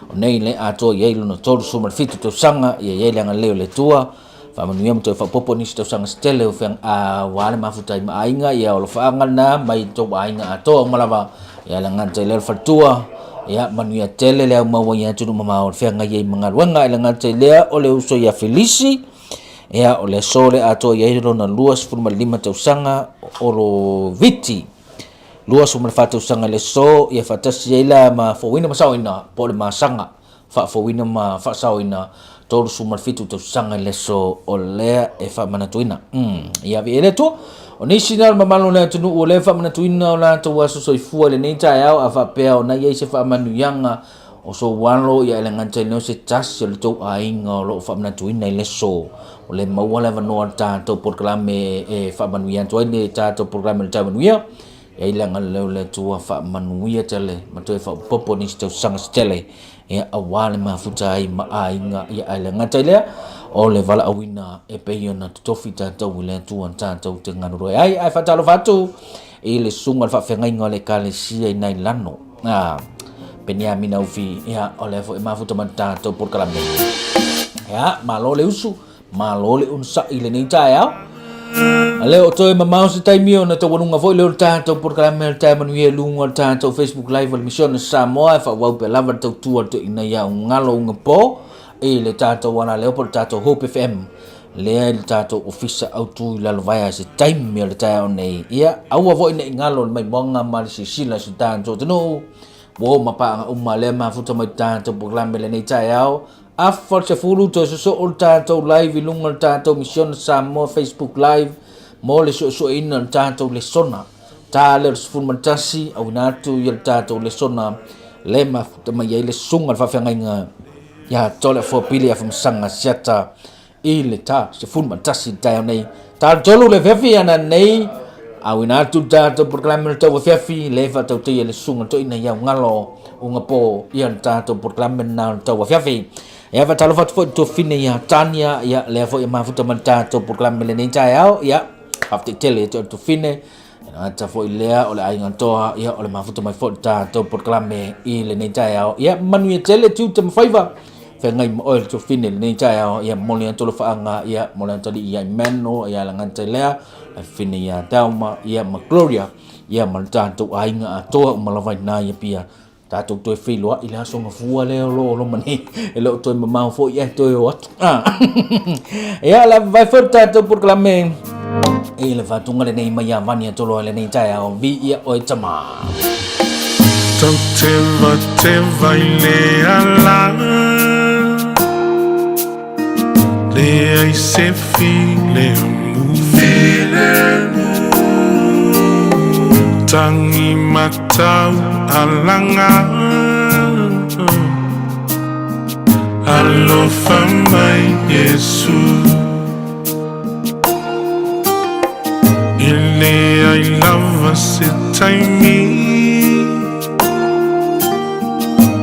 o nei le ato ye lo no tolu suma fitu to sanga ye le nga le tua fa Manuia mo to fa popo ni to sanga stele o fang wale mafuta ma ainga ya o fa ngana mai to ainga ato malava ya la nga tele fa tua ya Manuia tele le ma wa ya tu ma o fanga ye mga wanga la nga tele o le uso ya felisi ya o le sole ato ye lo na luas furma lima to sanga oro viti luas umar fatu sanga le so ia fatasi ila ma fowina masawina po le masanga fa fowina ma fa sawina tolu sumar fitu to sanga le so o le e fa manatuina ia vi ele to o national mamalo le tunu o le fa manatuina o la to waso so ifua le nei Taeao a fa pe o na ye se fa Manuianga o so walo ia le ngante no se tas le to ainga lo fa manatuina le so o le mawala va no ta to programe e fa Manuia to ne ta to programe le Manuia ya ilang le tua fa Manuia tele ma to fa popo ni sto sang stele ya awale ma futai ma ainga ya ilang tele o le vala awina e pe yona to fita to le tua ta to te ngano ro ai fa talo fatu e le sunga fa fenga ngole kale sia nai lano penia mina ufi ya o le fo ma futa manta to por kala me ya malo le usu malo le unsa ile ni Taeao ale o toi mamau se taimi ona to wanunga foi le tato por kala me Taeao Manuia lunga tato Facebook live al mission Samoa fa wa pe lava to tu to ina ya ngalo nga po e le tato wana le por tato Hope FM le tato ofisa autu la vaya se taimi le Taeao nei ia awa voi nei ngalo mai bonga mal si sila se tato no wo mapa umale ma futa mai tato por kala me le nei Taeao afal se fulu to so o tato live lunga tato mission Samoa Facebook live mo le so ina tato le sona ta le ful mantasi au natu yel tato le sona le ma mai le sunga fa fa nga ya tole fo pili af msanga siata ile ta se ful mantasi ta nei ta tolu le fefi ana nei au natu tato proclamer to fefi le fa to te le sunga to ina ya ngalo unga po ya tato proclamer na to fefi ya va talo fo to fine ya tania ya le fo ma futa manta to proclamer le nei Taeao ya after tele to fine ta fo ilea o le ainga toa ya o le mafuta mai fo ta to proclamer i le nei Taeao ya Manuia tele tu te mafaiva fe ngai mo oil to fine le nei Taeao ya molia to lo faanga ya molia to di ya meno ya la ngan tele fine ya Taeao ya ma Gloria ya malta to ainga to malavai na ya pia ta to to fi lo ila so ngafua le lo mani lo to ma fo ya to what ya la vai fo ta to proclamer e le fatunga le nei mai vania tolo le nei Taeao vi ia o tama te vai le ala le ai se file mu tangi matau alanga allo famai Yesu ile I love us taimi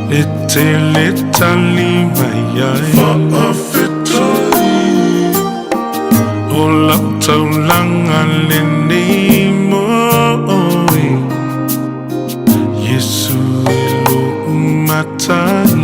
little maya ola taulanga leni mo Yesu elo umatai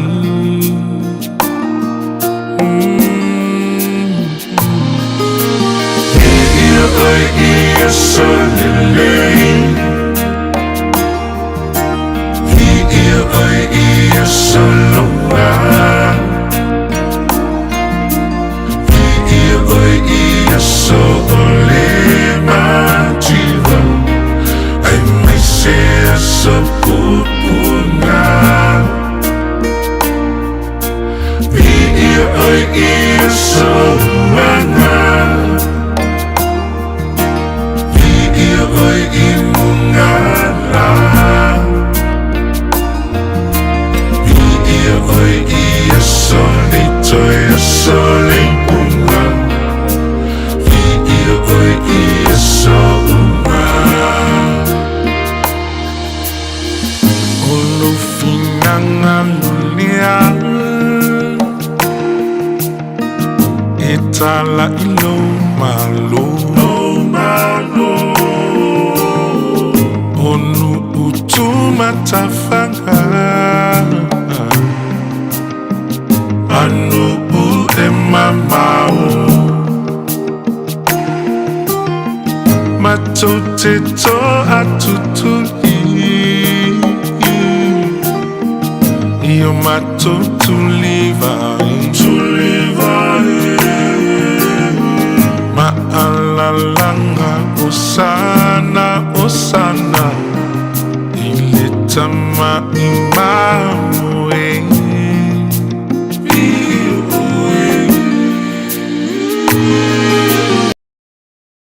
toya sole unga Via oi ia so unga Olo finanga lulia Itala ilo malo Onu utuma tafanga Anu u emamao Matotito atutuli Io matotulivai Ma'alalanga osana osana Ilitama imamue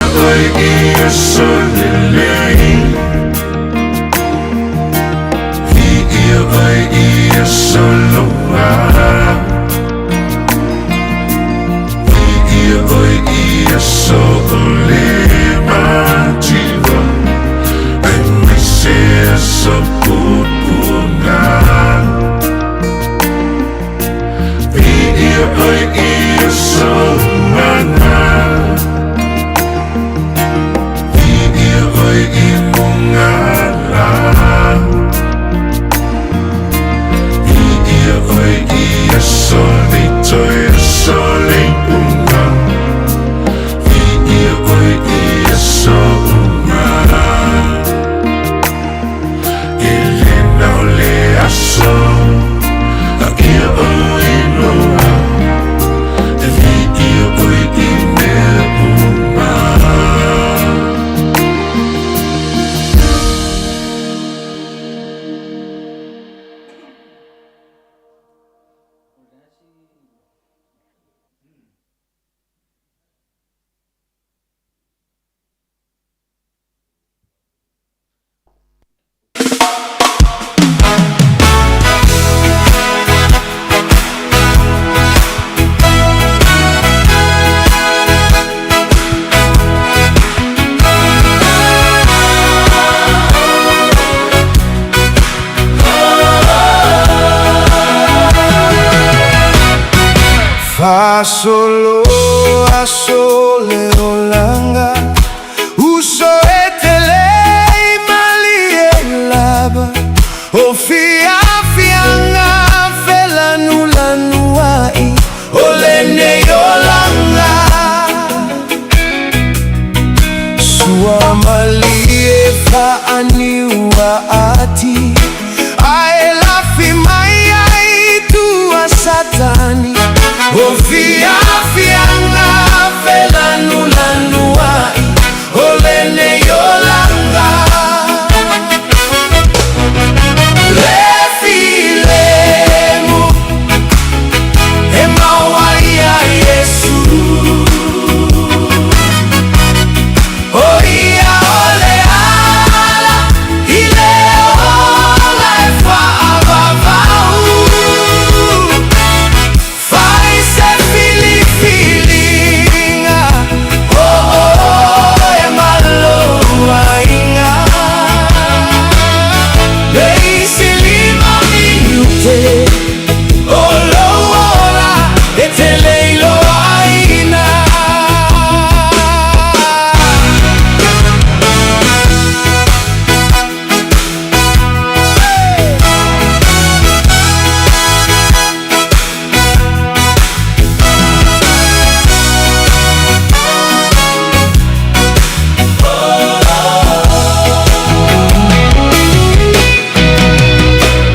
Oi ia solelei Via oi ia soloa Via oi ia solema jiwa Ai me se so pupuna Via oi ia solana Oi imungala Ia oi ia solito ia sole unga Ia oi ia sounga Elena ole aso Ia oi noa Ia oi ime unga Fa solo a sole olanga Uso etelei mali e laba O fia fianga fela nula nuai Olene olanga Sua mali e fa aniwa ati Ae la fi mai ai tua satani O fia fianga fela nula nuai Olene yolanga Le filemu E mawaia Yesu O ia ole ala Ile ola e fa avavau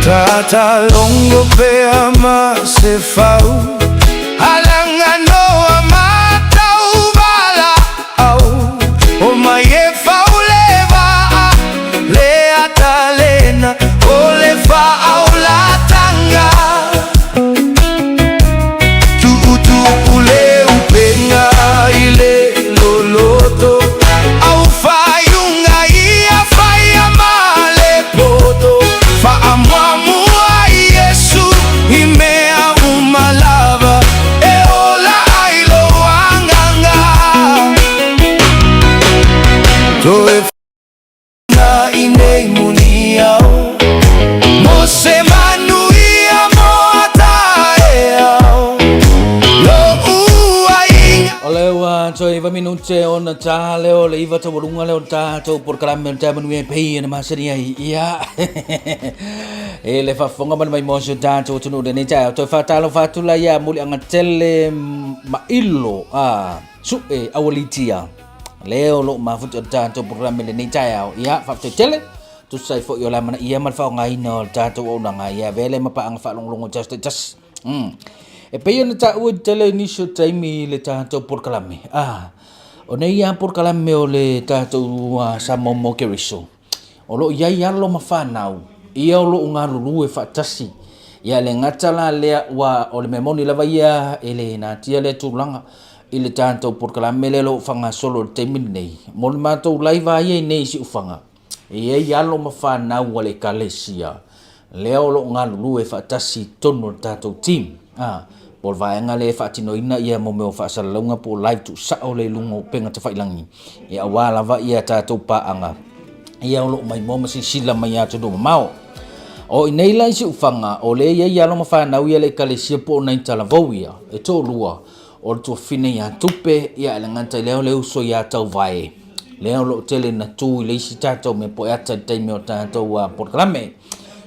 Tata longo pe ama se fau Alanga noa matau bala au O mai e fau leva Le atalena O le fa au la tanga Tu ule upenga ile loloto Au fayunga ia faya male poto Fa amwamu Yesu imea umalava te ona tā leo le iwa tawarunga leo tātou porkalame o Taeao Manuia pei na masari ai ia e le whafonga mana mai mōsio tātou tunu de nei tāo toi whātalo whātula ia muli anga tele mailo su e awalitia leo lo mafuta tātou porkalame le nei tāo ia whafte tele tu sai fo yo la mana ia mal fa ngai no tātou o nga ia vele mapa anga whalonglongo just e pei ona ta ua tele inisio taimi le tātou porkalame o nei ia porkalame o le tātou Samoa Keriso o lo ia lo mawhanau ia o lo ngā lulu e whaatasi ia le ngata la lea ua o le memoni lava ia e le nātia le tūlanga i le tātou porkalame le lo whanga solo le taimi nei mo le mātou laiva ia i nei si ufanga ia lo mawhanau o le kalesia lea o lo ngā lulu e whaatasi tono le tātou team por vaenga le whaatinoina ia mo meo whaasalaunga po live tu sao le lungo penga te whailangi ia awala va ia tātou paanga ia o lo mai moma si sila mai atu do mamao o inei lai si ufanga o le ia lo mawhanau ia le kalesia po nai talavou ia e tō lua o le tua fine ia tupe ia le nganta leo le uso ia tau vae leo lo tele na tu i le isi tātou me po ata taimi o tātou porkalame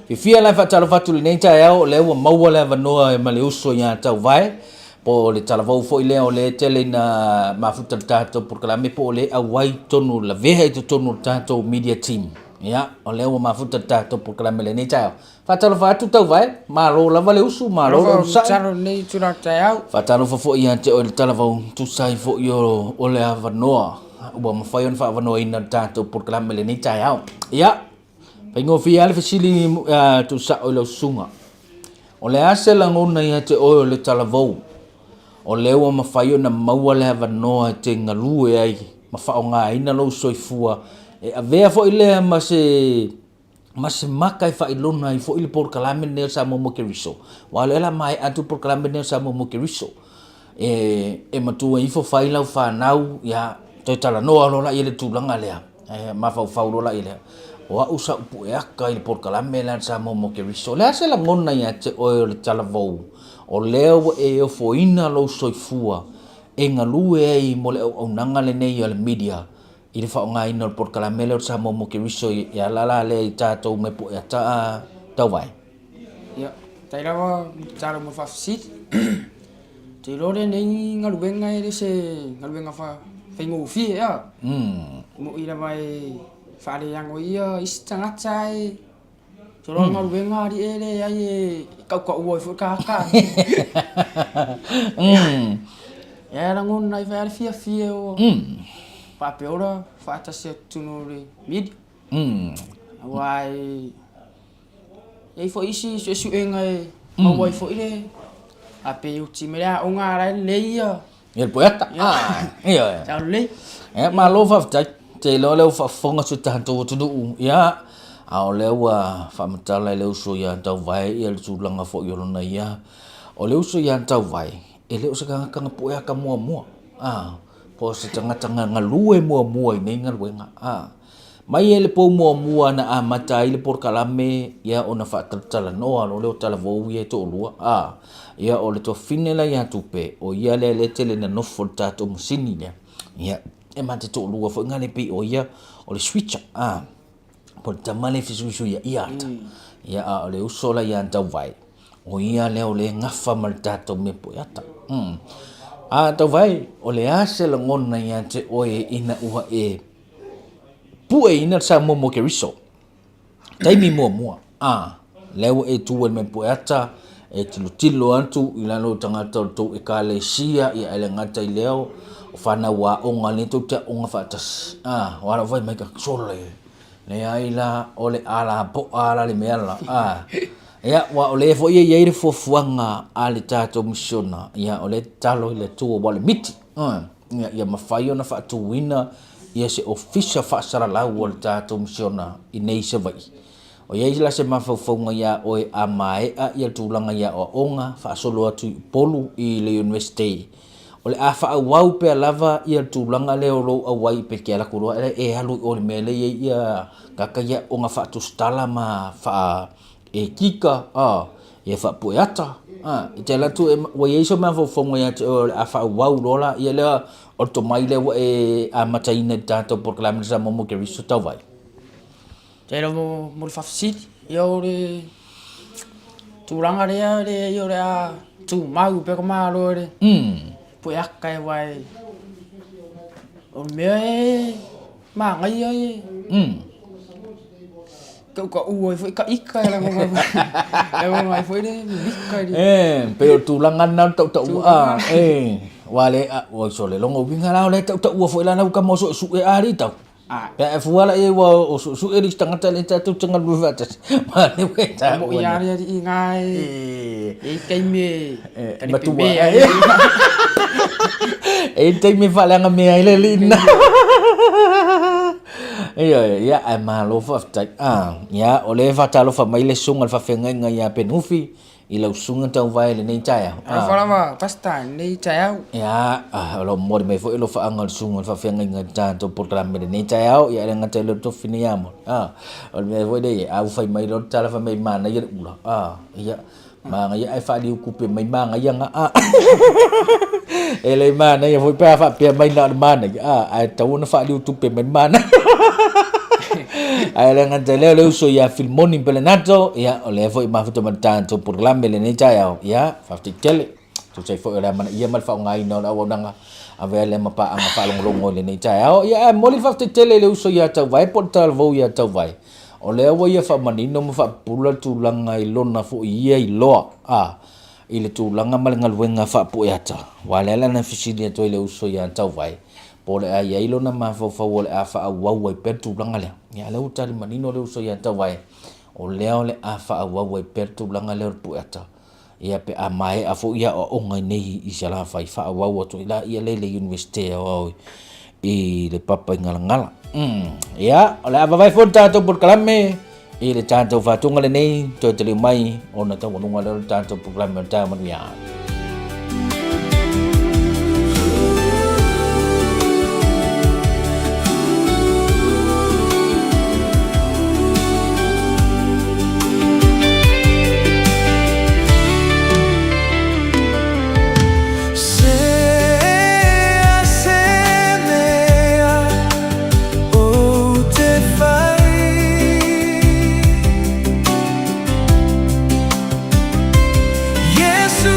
fia la fatalo fatu le nei Taeao le ua maua le vanoa e male uso ia tau vai po le talavou fo ile o le tele na mafuta tātou porkalame po le awai tonu la veha i tonu tātou media team ia o le ua mafuta tātou porkalame le nei Taeao fatalo fatu tau vai malo lava le usu malo lo sa talo nei tura Taeao fatalo fo ia te o le talavou tu sai fo yo o le vanoa ua mawhaion fa vanoa ina tātou porkalame le nei Taeao ia Paingo fia le fesili tu sa o le sunga. O le ase la ngona ia te o le talavou. O le ua mawhaio na maua le hava noa te ngalue ai. Mawhao ngā ina lo soifua. E a vea fo ilea ma se makai wha ilona i fo ili porkalame neo Samoa Keriso. Wa le la mai atu porkalame neo Samoa Keriso. E matua ifo whailau whanau ia toi tala noa lola i le tūlanga lea. Mawhau lola i lea. Wa usa upu e aka i le porkalame la Samoa Keriso. Lea se la ngona ia te oe le talavou. O leo e o foina lo soifua. E ngalue e mo le au nanga le nei o le media. I le whaonga ina le porkalame le Samoa Keriso. Ia lala le i tātou me po e ata tau vai. Ia, tai rawa talo mo fafisit. Te lore nei ngaluenga e le se ngaluenga whaingo ufi ia. Mo ira vai whare yango ia istangata e tolo ngaluenga ri ele ai e kauka ua i fukaka. Ia rangon nai whare fia o papeora whaatasi tunu le mid. Awai ei fo isi su enga e mawai fo ile ape uti mera o ngā rai le ia. Ia le poeta. Ia. Tau le. Ia malo whaftai. Te leo whafonga su tātou tunu ia a o leo whamatala leo so ia tau vai ia le tūlanga fo i orona ia o leo so ia tau vai e leo sa kanga po ea ka mua po se tangata ngalue mua i nei ngaluenga mai e le po mua na mata i le porkalame ia o na whaatatala noa o leo talavou ia to lua ia o le to finela ia tupe o ia le tele na nofo tātou musini ia e mate to lua fo ngale pe o ia o le switcher po tamale fisu ia ia o le usola ia tau vai o ia le o le ngafa mal tato me po ata tau vai o le ase la ngona ia te oe ina ua e pue ina Samoa Keriso taimi mua leo e tuwe me po ata e tilo antu ilano tangata to e kalesia ia ele ngata i leo fana wa onga le to ta onga fatas wala vai mai ka sole le aila ole ala po ala le mela ya wa ole fo ye ye fo fuanga ale tato misiona ya ole talo le tu wale miti ya mafaio na fa tu wina ya se official fa sara la wal tato misiona inei se vai o ye la se mafafonga ya o amae ya tulanga ya o onga fa solo atu polu i le university o le afa wau pe lava ia tūlanga leo lo awai pe ke ala kuro e halu o le mele ia kaka ia o nga fa tu stala ma fa e kika ia fa poeta te la tu wa yeso ma fo fo ya a fa wa rola ia le o to mai le wa a mata ina tato proclame sa mo ke riso tau vai te lo mo fa sit yo le tu ranga le yo le a tu mau pe ko ma lo le po ya kai vai o me ma ngai ai ka u foi ka ika la mo la foi de ika di pero tu langan na tau wale o so le longo winga la le tau foi la na ka mo so su e ari tau pe fuala e wa o su e ri tanga tale tatu tanga lu vatas ma le we ta mo ya ri di ngai e kai me matua e te me fala nga me ai le lina ya ai ma lo fa ta ya o le fa ta lo fa mai le sunga fa fenga nga ya penufi i lo sunga tau vai le nei taia fa ma pasta nei taia ya lo mo me fo lo fa anga sunga fa fenga nga ta to programa le nei taia ya nga te lo to finiamo o me vo de au fa mai lo ta la fa mai ma na ya ula ya ma nga ya ai fa di ku pe mai ma nga ya nga ele ma na ya foi pa fa pe mai na ma na ai tau na fa di tu pe mai ma na ai la nga te le uso ya filmoni pelenato ya o le foi ma foto tanto programa le nei taia ya fa ti tele tu sai foi la mana ia mal fa ngai no la wona ave le ma pa anga fa long le nei taia ya mo li fa ti tele le uso ya tau vai portal vo ya tau vai o le wa ia fa manino mo fa pula tu langa i lona fo ia i loa i le tu langa malenga luenga fa po ya ta wala la na fisili to le uso ya tau vai po le ai i lona ma fo fa wala a fa wa wa per tu langa le ya le uta le manino le uso ya tau vai o le a fa wa wa per tu langa le po ya ta ia pe a mai a fo ia o ngai nei i sala fa wa wa to ila ia le university o i le papa ngala ya ola va vai fonta to por kalame i le tanto fa tunga le nei to te mai ona to nunga le tanto por kalame Taeao Manuia Yesu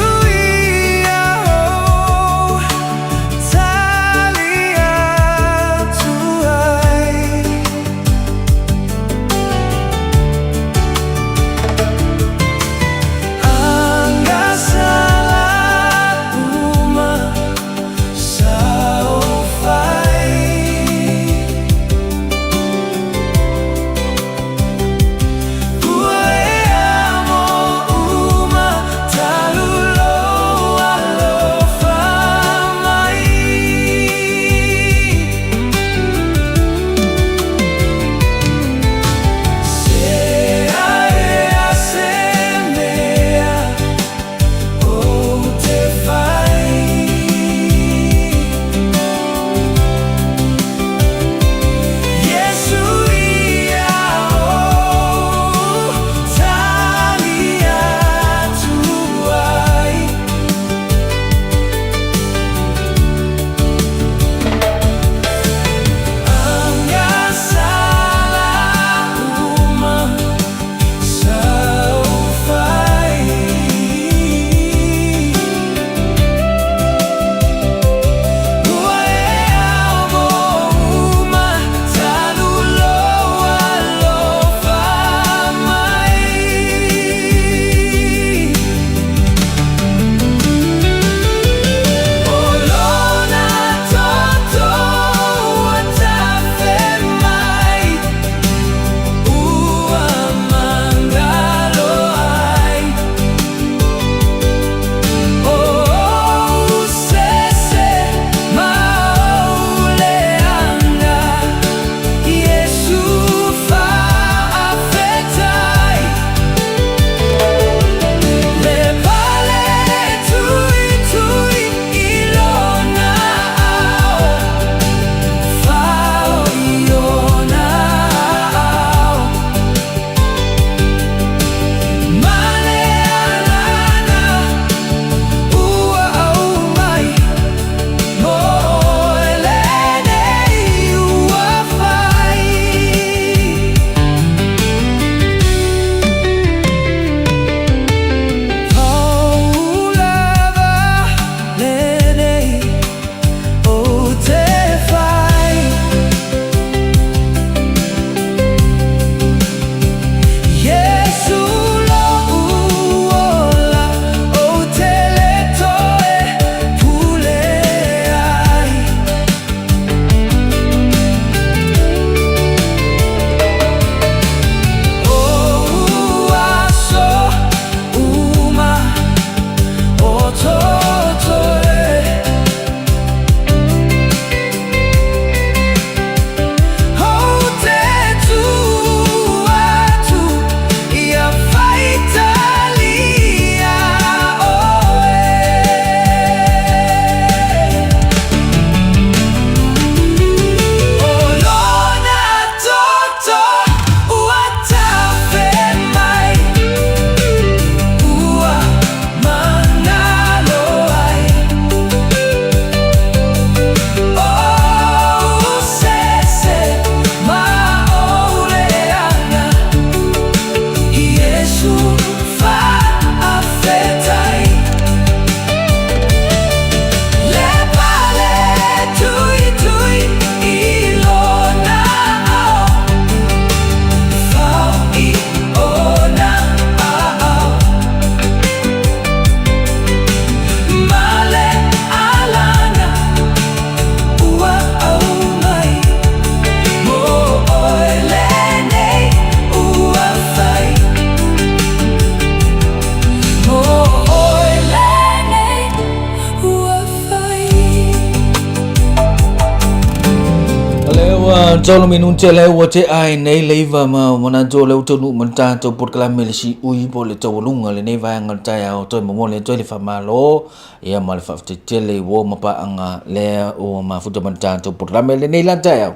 tolo minun te le o te ai nei leiva ma mana to le uto nu manta to por kala mele si ui po le to lunga le nei vai ngal tai au to mo le to le fa malo ia mal fa te le wo ma pa anga le o ma futa manta to por kala mele nei la tai au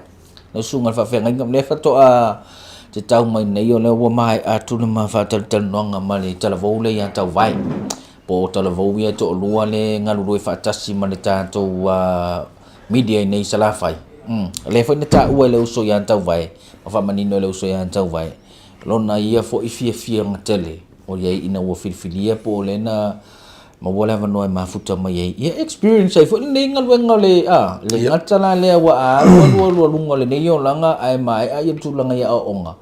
no sunga fa fe ngam le fa to a te tau mai nei o le wo mai a tu ma fa tal nonga ma le tala vo le ya tau vai po tala vo ia to lua le ngalu fa tasi ma le ta to media nei sala fai le foi na ta ua le uso ya tau vai ma fa manino le uso ya tau vai lona ia fo ifia ngatele o ye ina wo filfilia po le na ma wala va no ma futa ma ye experience ai fo nei ngal le le ngatala le wa lo lunga le nei yo langa ai mai ai tu langa ya onga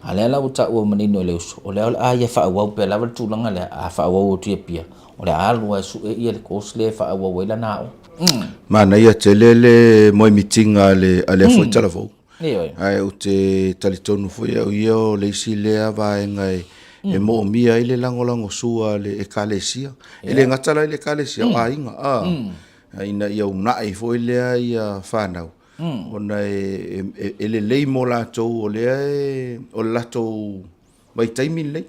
ale la uta o manino le uso o le ya fa wa pe la tu langa le a fa wa o tu pia o le alu su ia le kos le fa wa la na mana ia te lele moi mitinga ale foi tala vo ai o te talitonu foi au ia le isi lea vai ngai e mo mia ile lango sua le ekalesia ile ngatala ile ekalesia ainga ina ia una i foi le ia fanau ona ele lei mo la tou o le o la tou mai taimi le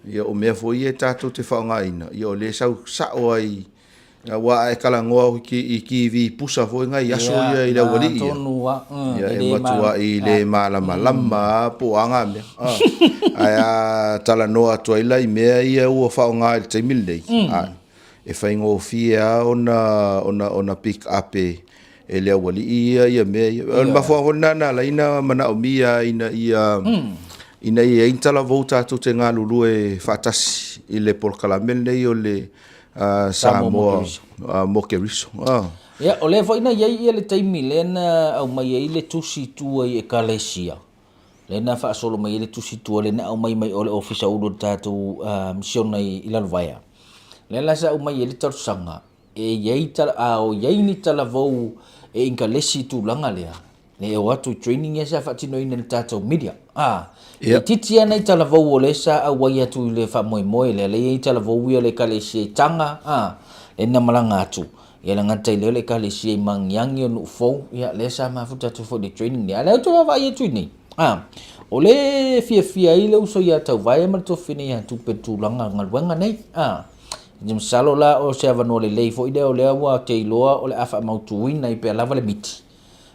ia o mea foi e tatou te whaongaina ia o le sau sao ai wa e kala ngoa ki vi pusa foi ngai aso ia i le wali ia e matua i le malama po anga me aya tala noa to ila i mea ia u fa nga te mille e fa ngo fia ona pick up e le wali ia me ma fo na la ina mana o mia ina ia intala vota to te nga lulu e fatasi i le por calamel nei o le Samoa Mokeriso ya ole foi na ye le taimi lena au mai le tusi tu e kalesia lena fa solo mai le tusi tu lena au mai ole officer udo tatu mission nei ilalvaya lena sa au mai le tarsanga e ye tal au ye ni tala vo e inkalesi tu langa lea le watu training ya sa fa tino ina tatu media titia nei tala vo ole sa au ya tu le fa moi le tala vo wi le kalesia tanga ena malanga tu ia la ngata ile le kale si mangyang yo no fo ia le sa ma futa tu fo de training ni ala to va ia training ole fia ile uso ya tau vai ma to fini ya tu petu langa ngal wanga nei jim salo la o se va no le fo ide ole wa te loa ole afa mau tu win nei pe lava le mit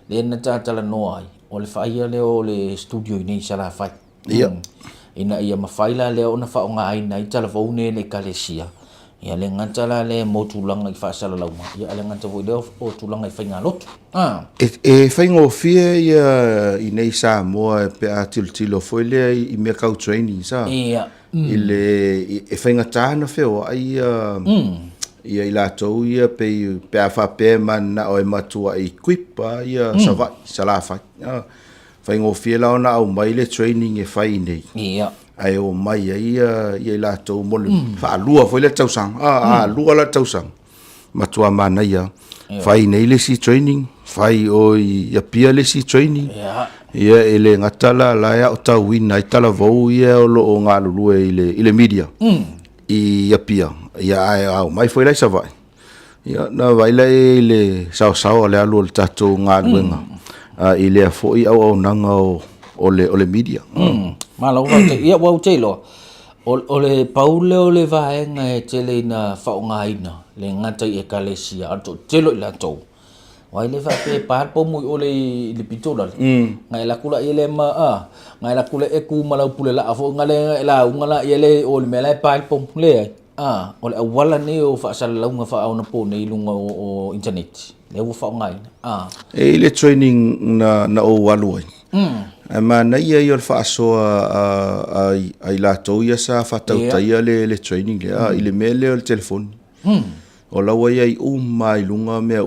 le na ta la no ai ole fa ia le ole studio ni sala fa ina ia ma faila le ona fa nga ai nei tala vo ne le kale sia ia le ngata le mo tulanga i fa sala lauma ia le ngata vo o tulanga i fainga lotu e faingo fie ia i nei sa mo pe atiltilo foi le i me kau training sa ia ile e fainga tana feo ai ia ila to ia pe fa pe man na o matua equip ia sala fa faingo fie la ona au mai le training e fai nei ia ai o mai ia la to mo fa lua foi le tausang lua la tausang matua mana ia fai nei le si training fai o ia pia le si training ia ele ngatala la ya o tau win ai tala vo ia o lo nga lulu ile media ia pia ia ai mai foi le savai ia na vai le sao le alu tato nga luenga ile foi au nanga ole media malo te ia wa te lo ole paule ole vai nga tele na fa nga ina le ngata e kalesia ato telo la to wai le fa pe par po mu ole le pitola nga la kula ile ma nga la kula e ku malau pule la fo nga le la nga la ile ole mela par po le ole wala ne o fa sala la nga fa ona po nei lunga o internet le wo fa nga ina ile training na o walu ma na ia yo fa so ai la to ia sa fa tau ia le training le ile mele o telefone o la wa ia mai lunga me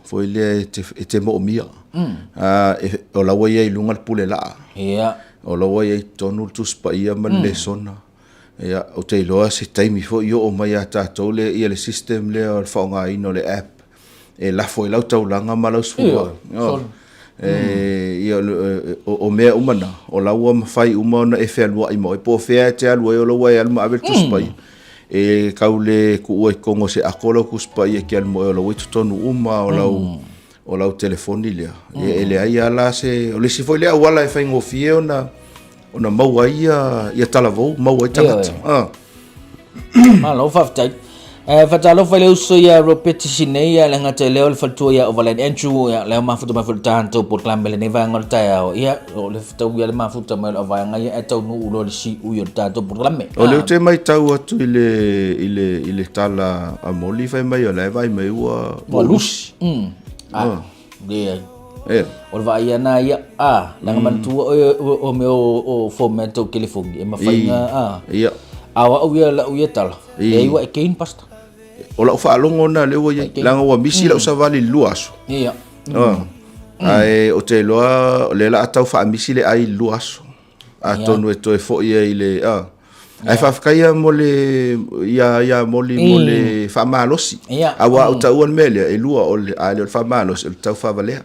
foi le te mo mia o la wa ia lunga pule la o la wa ia tonu tu spa ia man le sona ia o te lo se taimi fo yo o mai ata to le ia le system le o fa nga ino le app e la foi la tau langa malau sfu ia o mea umana o laua mawhai umana e whea lua i mo e po whea te alua e o laua e alma avel tuspai kaule ku ua i kongo se akolo kuspai e ki almo e o laua i tutonu uma o lau o lau telefoni lea ele ai ala se o le si foi le wala e fai ngofie ona mau ai ia talavou mau ai tangata malo faftai fatalo fai le uso ia repetition ia le ngata leo le fatua ia overland entry ia le mafuta tanto por klambele ne va ngol Taeao ia o le fatua ia le mafuta mai o vai ngai e tau nu ulo le si u yo tanto por klame o le te mai tau atu ile tala a moli fai mai o le vai mai ua lus dia o va ia na ia langa mantua o me o fomento California e mafainga ia awa u ia tala e wa e kein pasta o la fa longo na le wa langa wa misi la usavali luaso ia ai o te loa le la atau fa misi le ai luaso a tonu e to e fo ia ile ai fa kaya mole ia mole fa malosi awa o tau on mele e lua o le fa malos el tau fa vale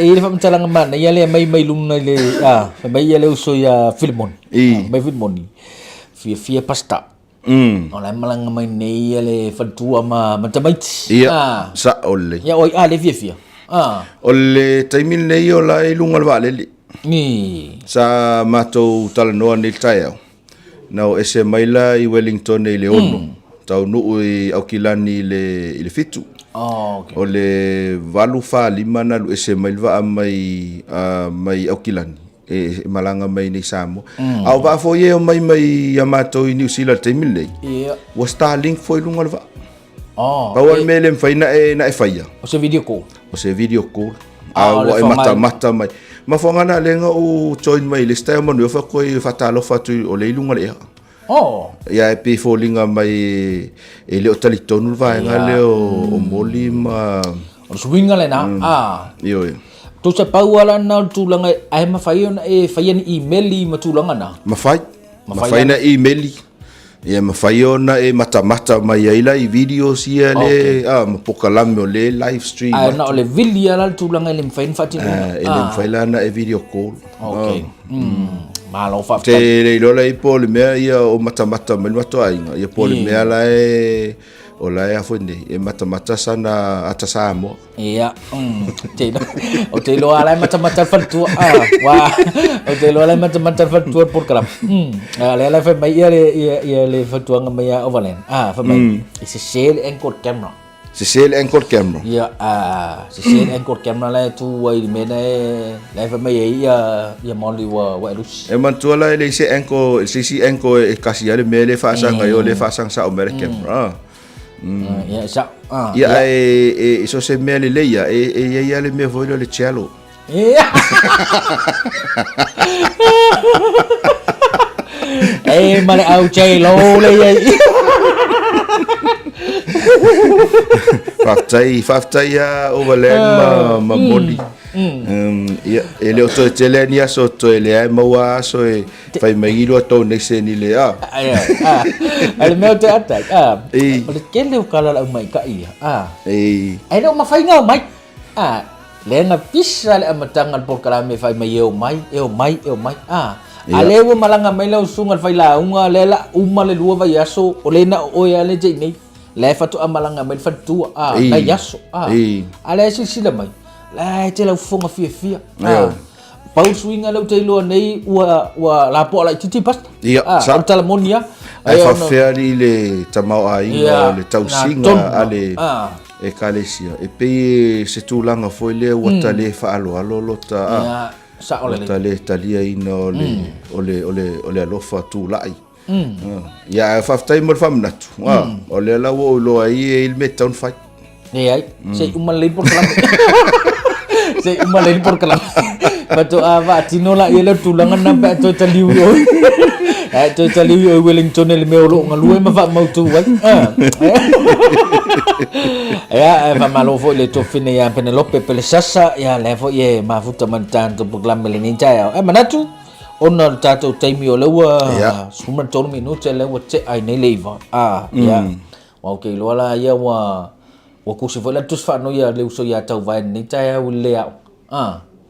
ele fa mtalang man ia mai luna le mai ele uso ya filmon mai filmoni fia pasta ola malang mai nei ele fatua ma matamaiti sa ole ya oi le fia ole taimil nei ola e lunga vale ni sa mato talanoa ni Taeao na o ese maila i Wellington e le ono tau nuu i aukilani le fitu o le valu fa lima na lu ese mailva mai aukilani e malanga mai nei Samoa au va fo ye mai yamato i New Zealand taimil nei wa Starlink foi lunga va Power mele mfaina na e faia o se video call wa e mata mai mafongana lenga o join mai le Taeao Manuia fa koi fatalo fatu o le lunga le ia e pe folinga mai e le o talitonu vai nga le o moli ma o swinga le na io to se pauala na tulanga ai mafai ona e fai ni email i matulanga na mafai na email ia mafai ona e mata mai ai lai videos ia le mapokalame o le live stream na o le video la tulanga le mfai fati ele mfai la na e video call malo fa te le lola i pole mea ia o mata mai mato ainga ia pole mea la o la ia foi e mata sana ata Samoa ia o te lo ala mata fatua wa o te lo ala mata fatua por kram la fa mai ia le fatua nga mai overland fa mai se shell anchor camera se anchor camera ia se shell anchor camera la tu wai mena la fa mai ia moli wa lus e mantua la se anchor e kasi ale mele fa sang yo le fa sang sa American ya sa ia e so se mele le ia ia le me voilo le cello male au cello le ia Faftai ya overland ma body ia ele o to tele ni aso to ele ai maua so e fai mai ro to nei se ni le ale meu te atai o le kele o kala la mai ka ia ai no mafai nga mai le nga pisa le amatangal por kala me fai mai eu mai ale wo malanga mai la usunga fai la unga le la uma le lua vai aso o le na o ya le je nei le fatu amalanga mai fatu na yaso ale sila mai la te la fonga fia pau swinga le te lo nei wa la po la titi pas sa Taeao Manuia ai fa feri le tamau ai le tausinga ale e kalesia e pe se tulanga foi le wata le fa alo lota sa ole le talia ina ole alofa tu lai ya fa time fam natu ole la wo lo ai il meton fai ai se umalin por kelam se umalin por kelam Bato ava tinola ia le tulangan nampa to taliu yo. To taliu yo Wellington le meolo ngalue ma fa mau tu wal. Ya fa malofo le to fine ya Penelope pele sasa ya levo ye ma futa mantan to programa le ninja ya. Manatu ona tato taimi o lewa suma tonu minuto lewa te ai nei leva. Ya. Wa okay lo la ya wa kusi vola tus fa no ya le uso ya tau vai ninja ya le ya.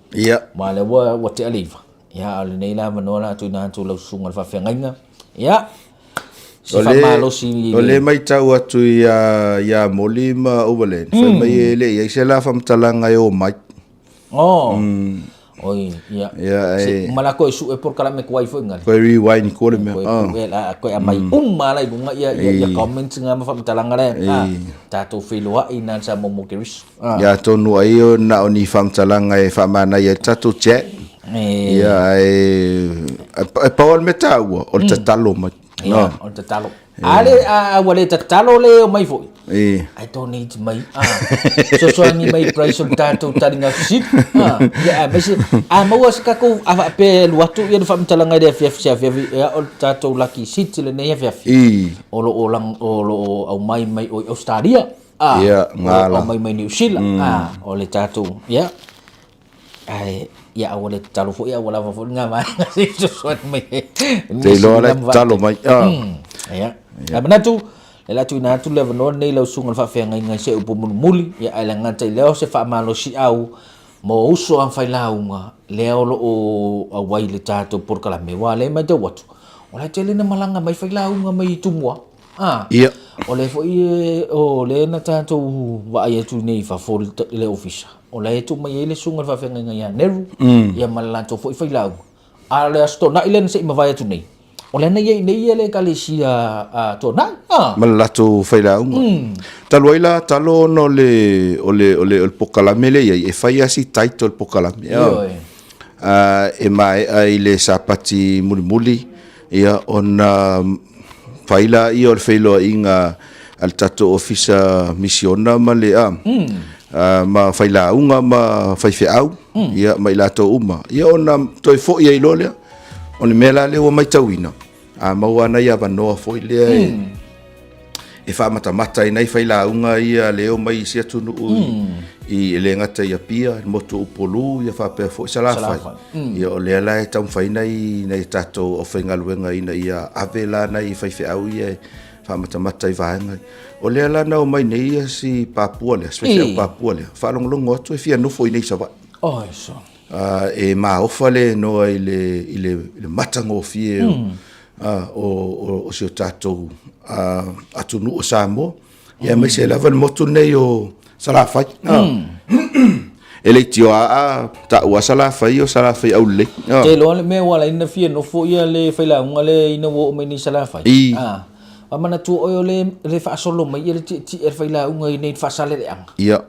Iya. Male wa te aliva. Ya le nei la manola tu na tu lo sungal fa fengainga. Ya. si whamalosi o le mai tau atu ia moli ma Overland fai mai le ia se la whamtalanga e o mai oi ia ia malako su e por kala me kwai foi ngal koe rewind ko le mea koe mai mala i bunga ia comment nga ma whamtalanga le tatou wheloa i nan sa momo keris ia tonu ai o na o ni whamtalanga e whamana ia tatou chat ia e pawal me tau o te talo mai o te talo ale wale te talo le o mai foi I don't need mai so ni mai price of tatou taringa fit ia mas mau ska ko ava pe luatu ia fa mtalanga de FF ia o tatou lucky sit le nei FF o lo olang o lo au mai o Australia ia ngala o mai New Zealand o le tatou ia ai ia wale talo fo ia wala fo nga mai so mai te lo le talo mai ia abana tu la tu na tu le no nei lo sunga fa fe ngai se upo muli ya ala ngata leo se fa malo si au mo uso an fai launga leo lo o awai le tato por kala me wale ma de watu ola tele na malanga mai fai launga mai tumwa ia ole fo o le na tato wa ya tu nei fa fo le office ola e tu mai le sunga fa fe ngai ya neru ya malato fo fai launga ala sto na ile se ma vai tu nei Ole na ye nei ele kalisia to na malato faila talo ila talo no le ole pokalame le e faia si title pokalame e mai ai le sapati muli ia ona faila i or failo inga al tato officer missiona male ma faila unga ma faife au ia mai lato uma ia ona toi fo ia ilole on mela le o mai tawina mau ana ia vanoa foi le e fa mata i nei faila unga ia leo mai sia tunu i le ngata ia pia moto upolu ia fa pe foi sala fai ia o le la tam fai nei tato o fenga luenga ina ia avela nei fai fe au ia fa mata i vaenga o le la na o mai nei si papua le special papua le fa longo atu e fia no foi nei sava so e ma ofale no ile matango fie o se tatou atunu o Samoa ia mai se lava motu nei o salafai ele tio ta ua salafai o salafai au le te lo me wala ina fie no fo ia le faila unga le ina wo me ni salafai mana tu o le fa solo mai ele ti e faila unga nei fa sale ang ia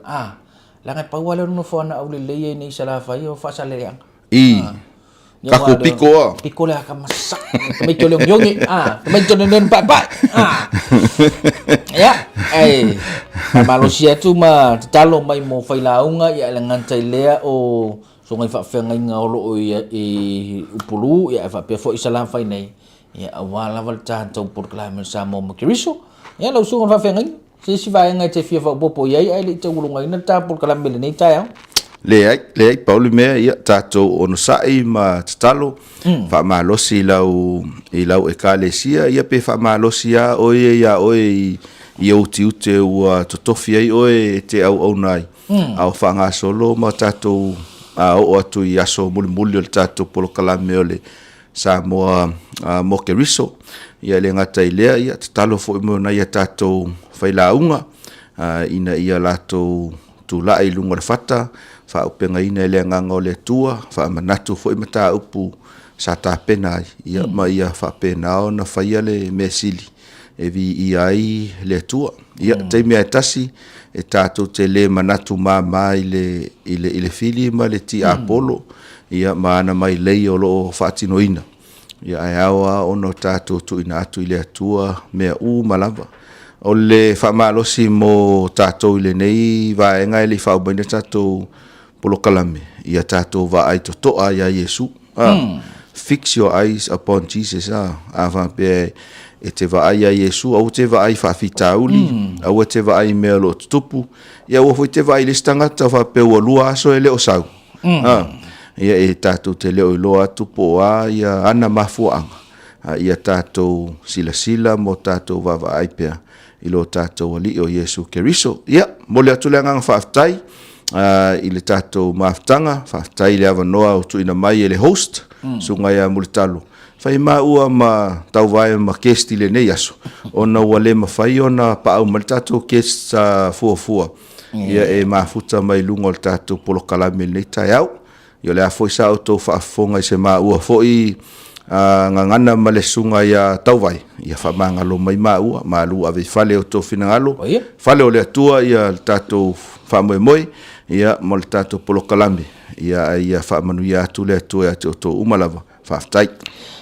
la ngai pa wala no fo na au le nei salafai o fa sale ang Kaku piko le aka masak mai tolong yongi mai tolong pa ya Malaysia tu ma talo mai mo failaunga ya lengan tailea o so ngai fa fenga nga lo e upulu ya fa pe fo isalam fai nei ya awala val tanto por clame sa mo makiriso ya lo so fa fenga si vai ngai te fia fa popo ya le te ulunga ina ta por clame le nei ta le ai Pauli mea ia tatou ono sai ma tatalo fa malosi lau e kalesia ia pe fa malosi oe ia uti ua totofi ai oe te au nai au whanga solo ma tatou o atu i aso muli o le tatou polo kalame o le sa moa moke riso ia le ngata i lea ia tatalo fo imo na ia tatou whailaunga ina ia latou tu la i lunga le fata fa upenga ina le nganga o le tua fa manatu foi mata upu sa ta pena ia ma ia fa pena ona fa ia le mesili e vi ai le tua ia te me tasi e tato te le manatu ma ile fili ma le ti apolo ia mana mai le o lo fatinoina ia awa ono tato tu ina atu ile tua me malava o le fa malosi mo tato ile nei va enga ile fa bene tato polo kalame ia tato va ai to ya Yesu fix your eyes upon Jesus ava pe e te va ai Yesu au te va ai fa fitauli au te va ai melo tupu ia o foi te va ai listanga ta fa pe o lua so ele o sau ia e tato te le o loa tupo ia ana mafuanga ia tato sila mo tato va ai pe ilo tato ali o Yesu Keriso ia mo le atulanga fa aftai ile tato maftanga fa tai le avanoa o tuina mai ele host sunga ia multalo fai maua ma tau vai ma kesti le nei aso ona ua le mafai ona paau ma le tatou kes fuafua ia e mafuta mai lunga o le tatou polokalame nei Taeao ia le a foi sa outou faafofoga i se maua foʻi ngangana ma le sunga ia tau vai ia faamagalo mai maua malu ave fale outou finagalo fale o le atua ia le tatou faamoemoe ia mo le tatou polokalame ia faamanuia atu le atua ia te outou uma lava faafetai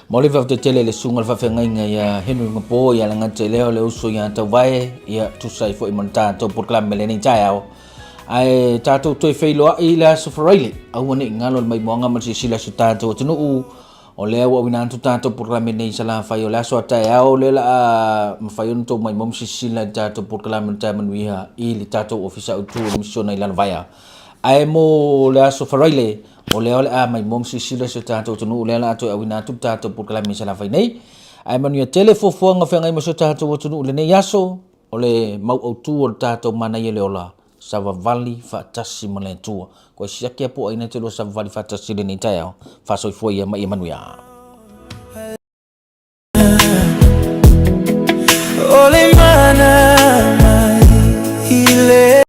mo le faafetetele le sunga le faafegaiga ia Henry Ngapo ia le gate lea o le uso ia tauvae ia tusai foʻi mo le tatou polokalame lenei Taeao ae tatou toe feiloaʻi le aso faraile aua neʻi galo le maimoaga ma le sisila so tatou atunuu o lea ua uina atu tatou polokalame nei sa la fai o le aso a Taeao le laa mafai ona tou maimoa ma sisila i tatou polokalame le Taeao Manuia i le tatou ofisa autu o le misiona i lana vaia ae mo le aso faraile o lea o le a maimoa ma sisila so tatou atunuu lea la toe auina atu tatou polokalame sa la fai nei ae manuia tele fofoaga feagai ma so tatou atunuu lenei aso o le mau autu o le tatou manaia le ola savavali faatasi ma le atua koe siaki apuaina te loa savavali faatasi lenei Taeao faasoifua ia ma ia Manuia ole mana ile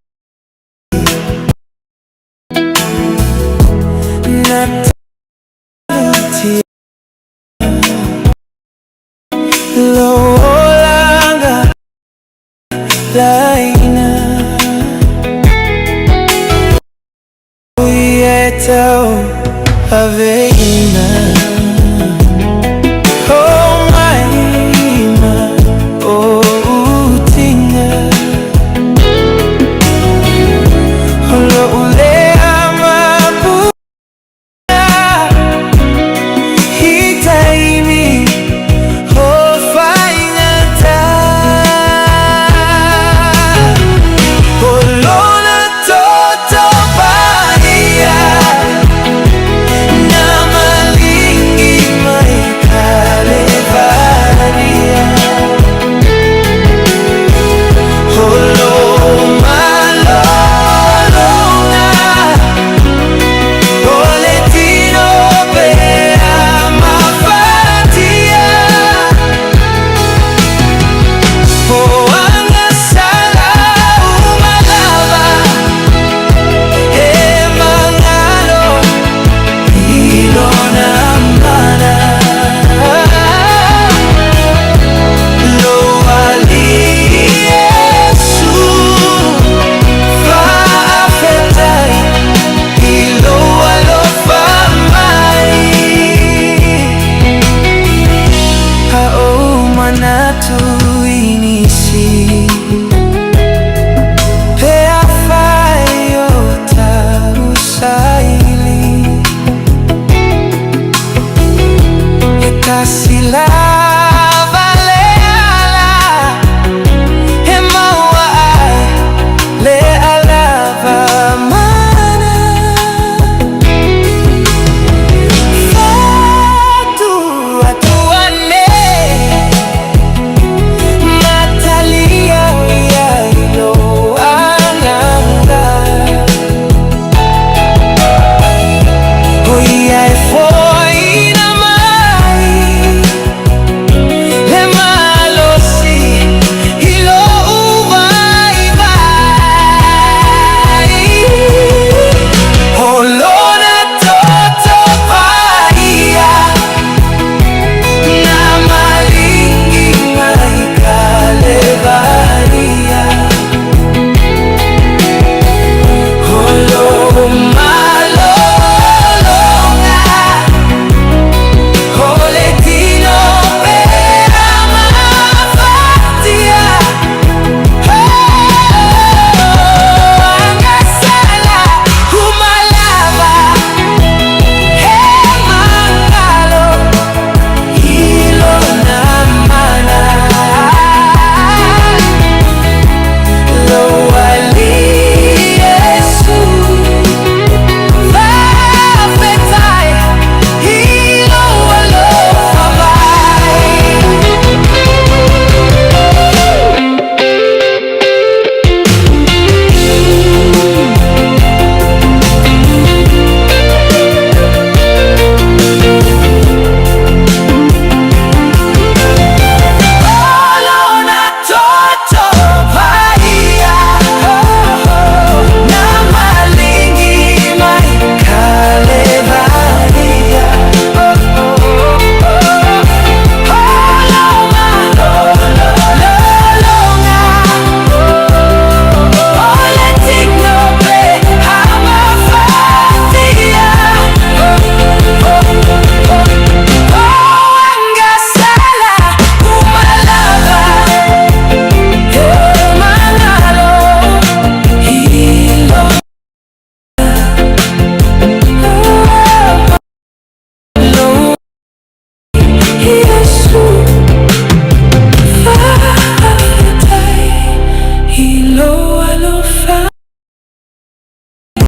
nati lo langa laina tau aveina oh maima oh utinga lo ule amapu hitaimi oh fainata oh lona toto pania Kasih